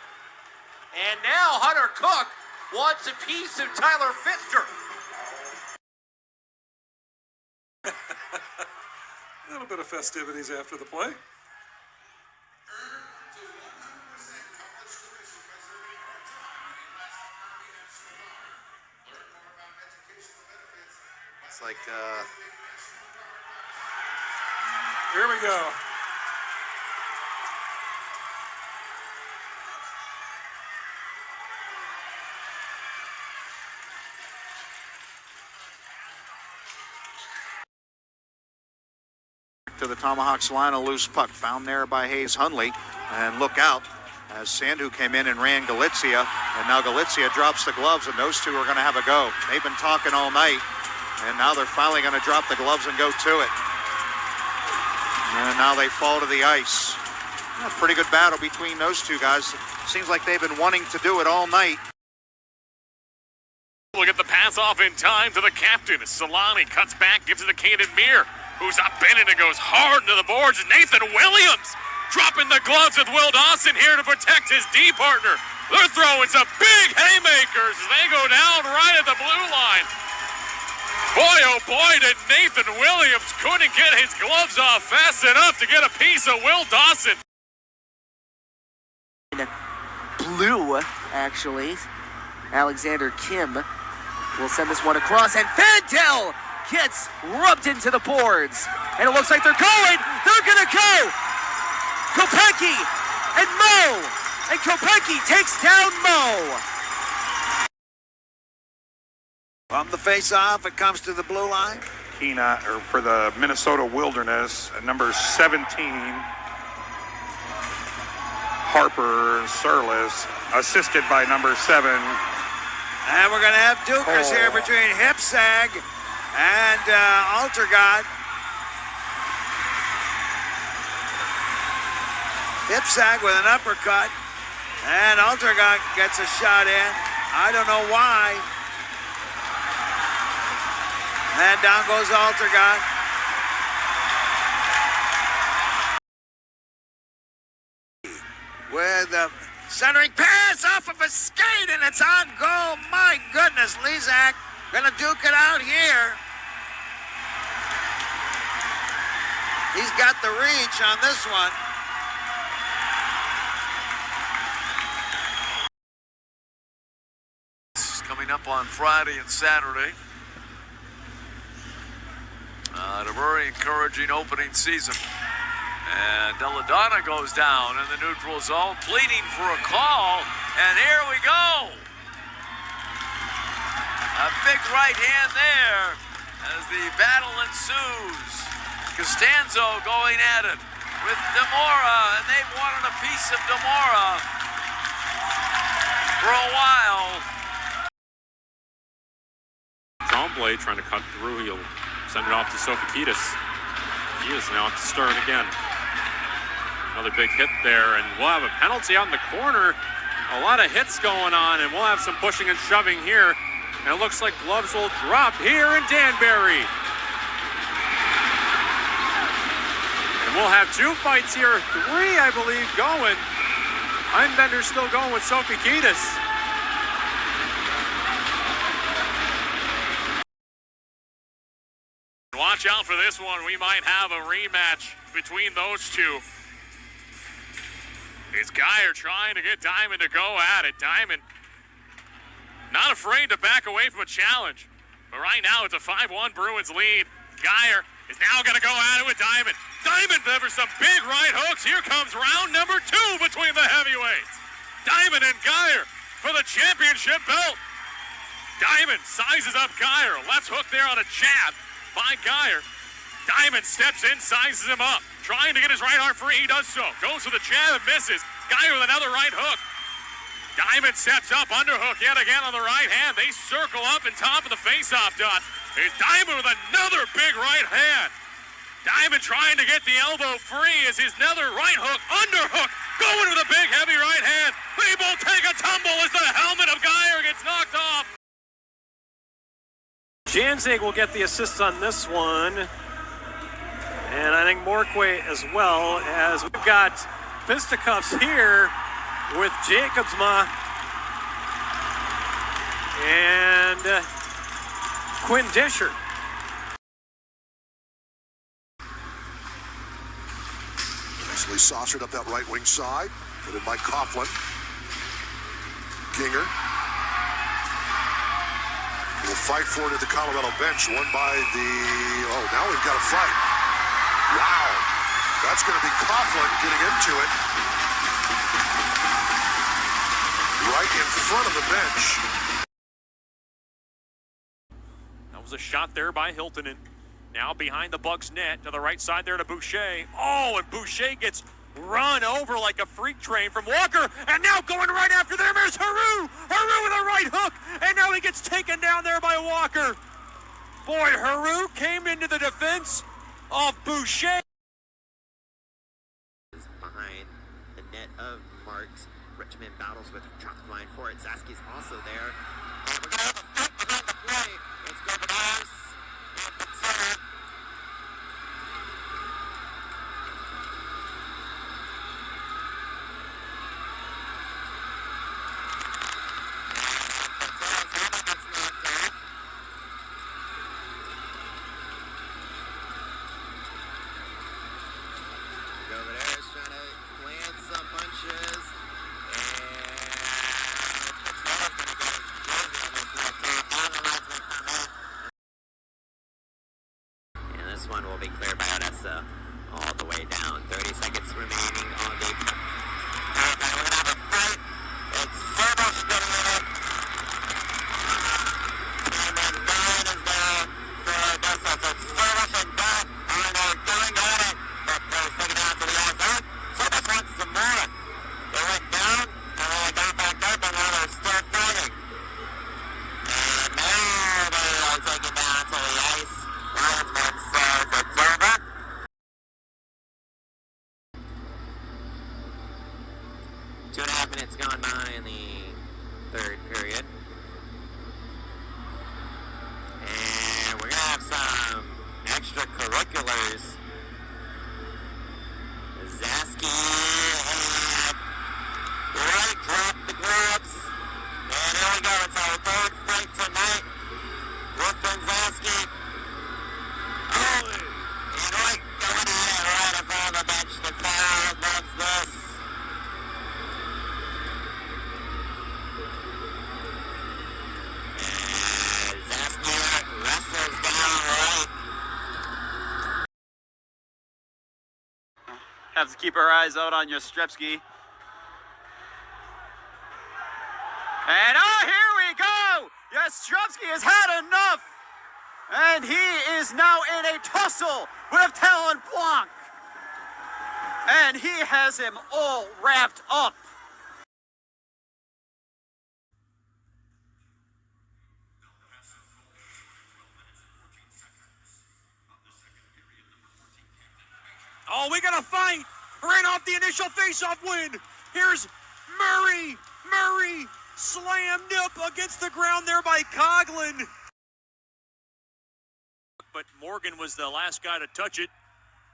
And now Hunter Cook wants a piece of Tyler Pfister. A little bit of festivities after the play. It's like, Here we go. To the Tomahawks line, a loose puck found there by Hayes Hundley. And look out, as Sandu came in and ran Galizia. And now Galizia drops the gloves, and those two are going to have a go. They've been talking all night, and now they're finally going to drop the gloves and go to it. And now they fall to the ice. A pretty good battle between those two guys. Seems like they've been wanting to do it all night. Look at the pass off in time to the captain. Solani cuts back, gives it to Caden Meir, who's up bending and goes hard into the boards. Nathan Williams dropping the gloves with Will Dawson here to protect his D partner. They're throwing some big haymakers as they go down right at the blue line. Boy, oh boy, did Nathan Williams couldn't get his gloves off fast enough to get a piece of Will Dawson. Blue, actually. Alexander Kim will send this one across, and Fantel gets rubbed into the boards. And it looks like they're going. They're going to go. Kopecky and Mo. And Kopecky takes down Mo. From the face-off, it comes to the blue line. Keena, or for the Minnesota Wilderness, number 17, Harper Surlis, assisted by number 7. And we're going to have Dukers here between Hipsag and Altergod. Hipsag with an uppercut, and Altergod gets a shot in. I don't know why. And down goes Altergod. With a centering pass off of a skate, and it's on goal. My goodness, Lezak gonna duke it out here. He's got the reach on this one. This is coming up on Friday and Saturday. A very encouraging opening season. And Deladonna goes down in the neutral zone, pleading for a call. And here we go. A big right hand there as the battle ensues. Costanzo going at it with Demora, and they've wanted a piece of Demora for a while. Trombley trying to cut through. He'll send it off to Sophokidis. He is now up to Stern again. Another big hit there, and we'll have a penalty out in the corner. A lot of hits going on, and we'll have some pushing and shoving here. And it looks like gloves will drop here in Danbury. And we'll have 2 fights here, 3, I believe, going. Einbender's still going with Sophokidis. Watch out for this one. We might have a rematch between those two. It's Geyer trying to get Diamond to go at it. Diamond not afraid to back away from a challenge. But right now it's a 5-1 Bruins lead. Geyer is now going to go at it with Diamond. Diamond for some big right hooks. Here comes round number 2 between the heavyweights. Diamond and Geyer for the championship belt. Diamond sizes up Geyer. Left hook there on a jab by Geyer. Diamond steps in, sizes him up. Trying to get his right arm free, he does so. Goes for the jab and misses. Geyer with another right hook. Diamond steps up, underhook yet again on the right hand. They circle up in top of the face-off dot. Here's Diamond with another big right hand. Diamond trying to get the elbow free as his another right hook, underhook, going with a big heavy right hand. They both take a tumble as the helmet of Geyer gets knocked off. Janzig will get the assist on this one. And I think Morquay as well, as we've got fisticuffs here with Jacobsma and Quinn Disher. Nicely saucered up that right wing side. Put in by Coughlin. Ginger. Will fight for it at the Colorado bench. Won by the... Oh, now we've got a fight. Wow. That's going to be Coughlin getting into it. Right in front of the bench. That was a shot there by Hiltonen. Now behind the Bucks net to the right side there to Boucher. Oh, and Boucher gets run over like a freak train from Walker. And now going right after them is Haru. Haru with a right hook. And now he gets taken down there by Walker. Boy, Haru came into the defense of Boucher. Behind the net of Marks. Richmond battles with trunk line for it. Zaski's also there. And we're going to have a fight behind the play. It's Gobernares and Patsara. this one will be cleared by Odessa all the way down. 30 seconds remaining on the power play. We're going to have a fight. It's Serbosh getting in it. And then Don is there for Odessa. So it's Serbosh and Don are going at it. But they're taking it out to the outside. Serbosh wants some more. They went down and then they got back up and now they're still fighting. And now they are taken down to the ice. Linesman says it's over. 2.5 minutes gone by in the third period. And we're going to have some extracurriculars. Zaski had right dropped the gloves. And here we go. It's our third fight tonight. Griffin Zaski. Oh, and right going at it right in front of the bench. The crowd loves this. And Zaski wrestles down right. Have to keep our eyes out on Yastrzemski. And here we go! Yastrzemski has had enough! And he is now in a tussle with Talon Blanc. And he has him all wrapped up. Oh, we got a fight right off the initial face-off win. Here's Murray. Murray slammed up against the ground there by Coughlin. But Morgan was the last guy to touch it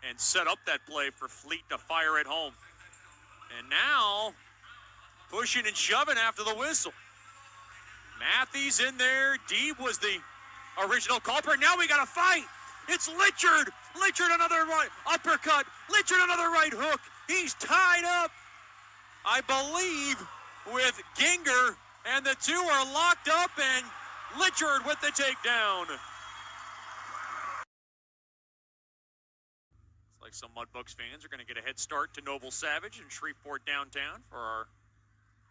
and set up that play for Fleet to fire it home. And now, pushing and shoving after the whistle. Matthews in there. Deeb was the original culprit. Now we got a fight. It's Litchard. Litchard another right uppercut. Litchard another right hook. He's tied up, I believe, with Ginger. And the two are locked up, and Litchard with the takedown. Like some Mudbugs fans are going to get a head start to Noble Savage in Shreveport downtown for our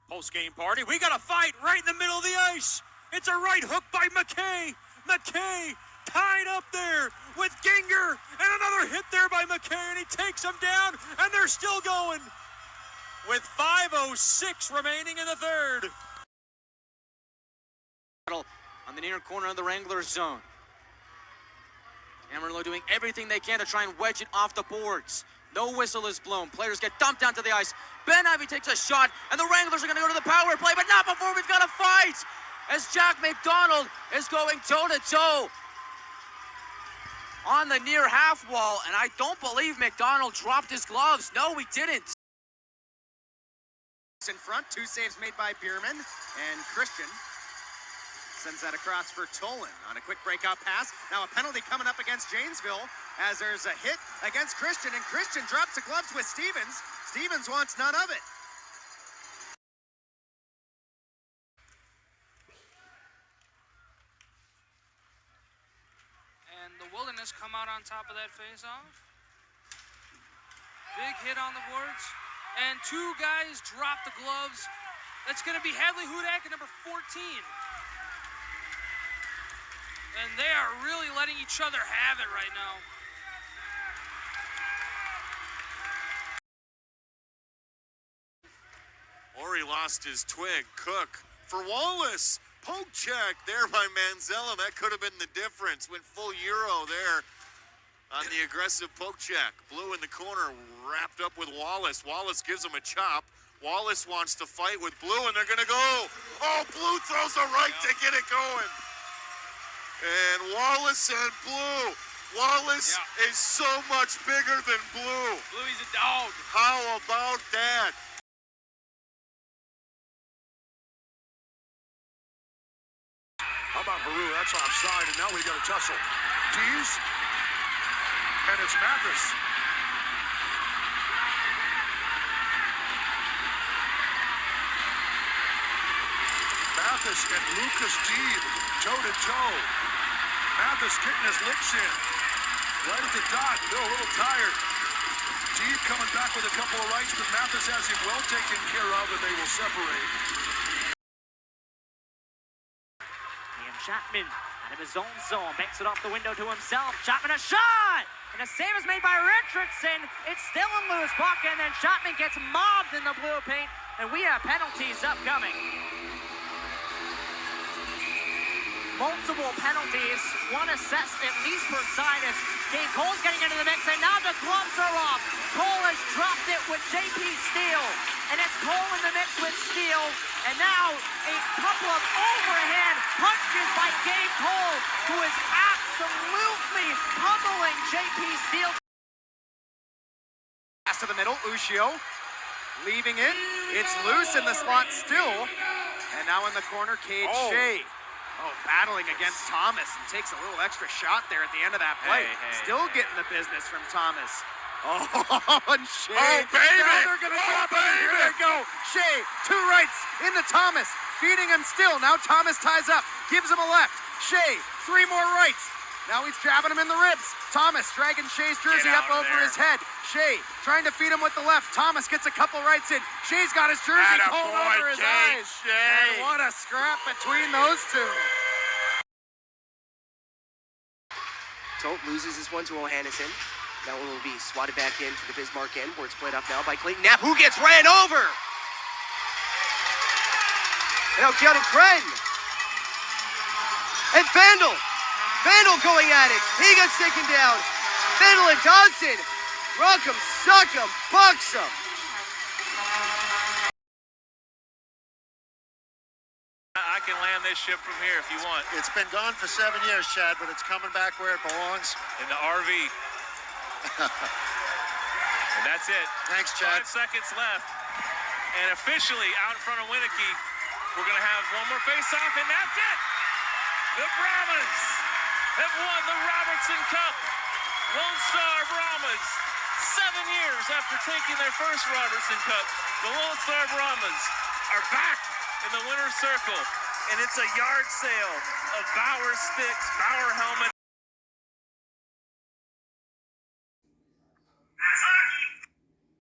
post-game party. We got a fight right in the middle of the ice. It's a right hook by McKay. McKay tied up there with Ginger, and another hit there by McKay, and he takes him down, and they're still going with 5:06 remaining in the third. On the near corner of the Wranglers zone. Amarillo doing everything they can to try and wedge it off the boards. No whistle is blown. Players get dumped down to the ice. Ben Ivy takes a shot, and the Wranglers are going to go to the power play, but not before we've got a fight, as Jack McDonald is going toe-to-toe on the near half wall, and I don't believe McDonald dropped his gloves. No, he didn't. In front, two saves made by Bierman, and Christian sends that across for Tolan on a quick breakout pass. Now a penalty coming up against Janesville as there's a hit against Christian, and Christian drops the gloves with Stevens. Stevens wants none of it. And the Wilderness come out on top of that face-off. Big hit on the boards. And two guys drop the gloves. That's going to be Hadley Hudak at number 14. And they are really letting each other have it right now. Ori lost his twig. Cook for Wallace. Poke check there by Manzella. That could have been the difference. Went full Euro there on the aggressive poke check. Blue in the corner, wrapped up with Wallace. Wallace gives him a chop. Wallace wants to fight with Blue, and they're going to go. Oh, Blue throws a right to get it going. And Wallace and Blue. Wallace is so much bigger than Blue. Bluey's a dog. How about that? How about Haru? That's offside, and now we got a tussle. Dees, and it's Mathis. Mathis and Lucas Deeb toe-to-toe. Mathis getting his licks in. Right at the dot. Bill a little tired. Deep coming back with a couple of rights, but Mathis has him well taken care of, and they will separate. Ian Chapman out of his own zone, banks it off the window to himself. Chapman a shot! And a save is made by Richardson. It's still a loose puck, and then Chapman gets mobbed in the blue paint, and we have penalties upcoming. Multiple penalties, one assessed at least per side as Dave Cole's getting into the mix, and now the gloves are off. Cole has dropped it with JP Steele, and it's Cole in the mix with Steele, and now a couple of overhand punches by Dave Cole, who is absolutely pummeling JP Steele. Pass to the middle, Ushio leaving it. It's loose in the slot still, and now in the corner, Cade Shea. Oh, battling against Thomas and takes a little extra shot there at the end of that play. Still getting the business from Thomas. Oh, and Shea. Oh, baby. Now they're going to drop it. Here they go. Shea, 2 rights into Thomas. Feeding him still. Now Thomas ties up. Gives him a left. Shea, 3 more rights. Now he's jabbing him in the ribs. Thomas dragging Shea's jersey up over his head. Shea trying to feed him with the left. Thomas gets a couple rights in. Shea's got his jersey pulled over his eyes. And what a scrap between those two. So loses this one to O'Hannison. That one will be swatted back into the Bismarck end, where it's played off now by Clayton Knapp, who gets ran over. And now Keanu Kren. And Vandal going at it. He gets taken down. Vandal and Dawson. Rock 'em, suck 'em, box 'em. I can land this ship from here if you want. It's been gone for 7 years, Chad, but it's coming back where it belongs. In the RV. And that's it. Thanks, Chad. 5 seconds left. And officially out in front of Winnicky, we're going to have one more face-off, and that's it. The Brahmas have won the Robertson Cup. Lone Star Brahmas, 7 years after taking their first Robertson Cup, the Lone Star Brahmas are back in the winner's circle, and it's a yard sale of Bauer sticks, Bauer helmets.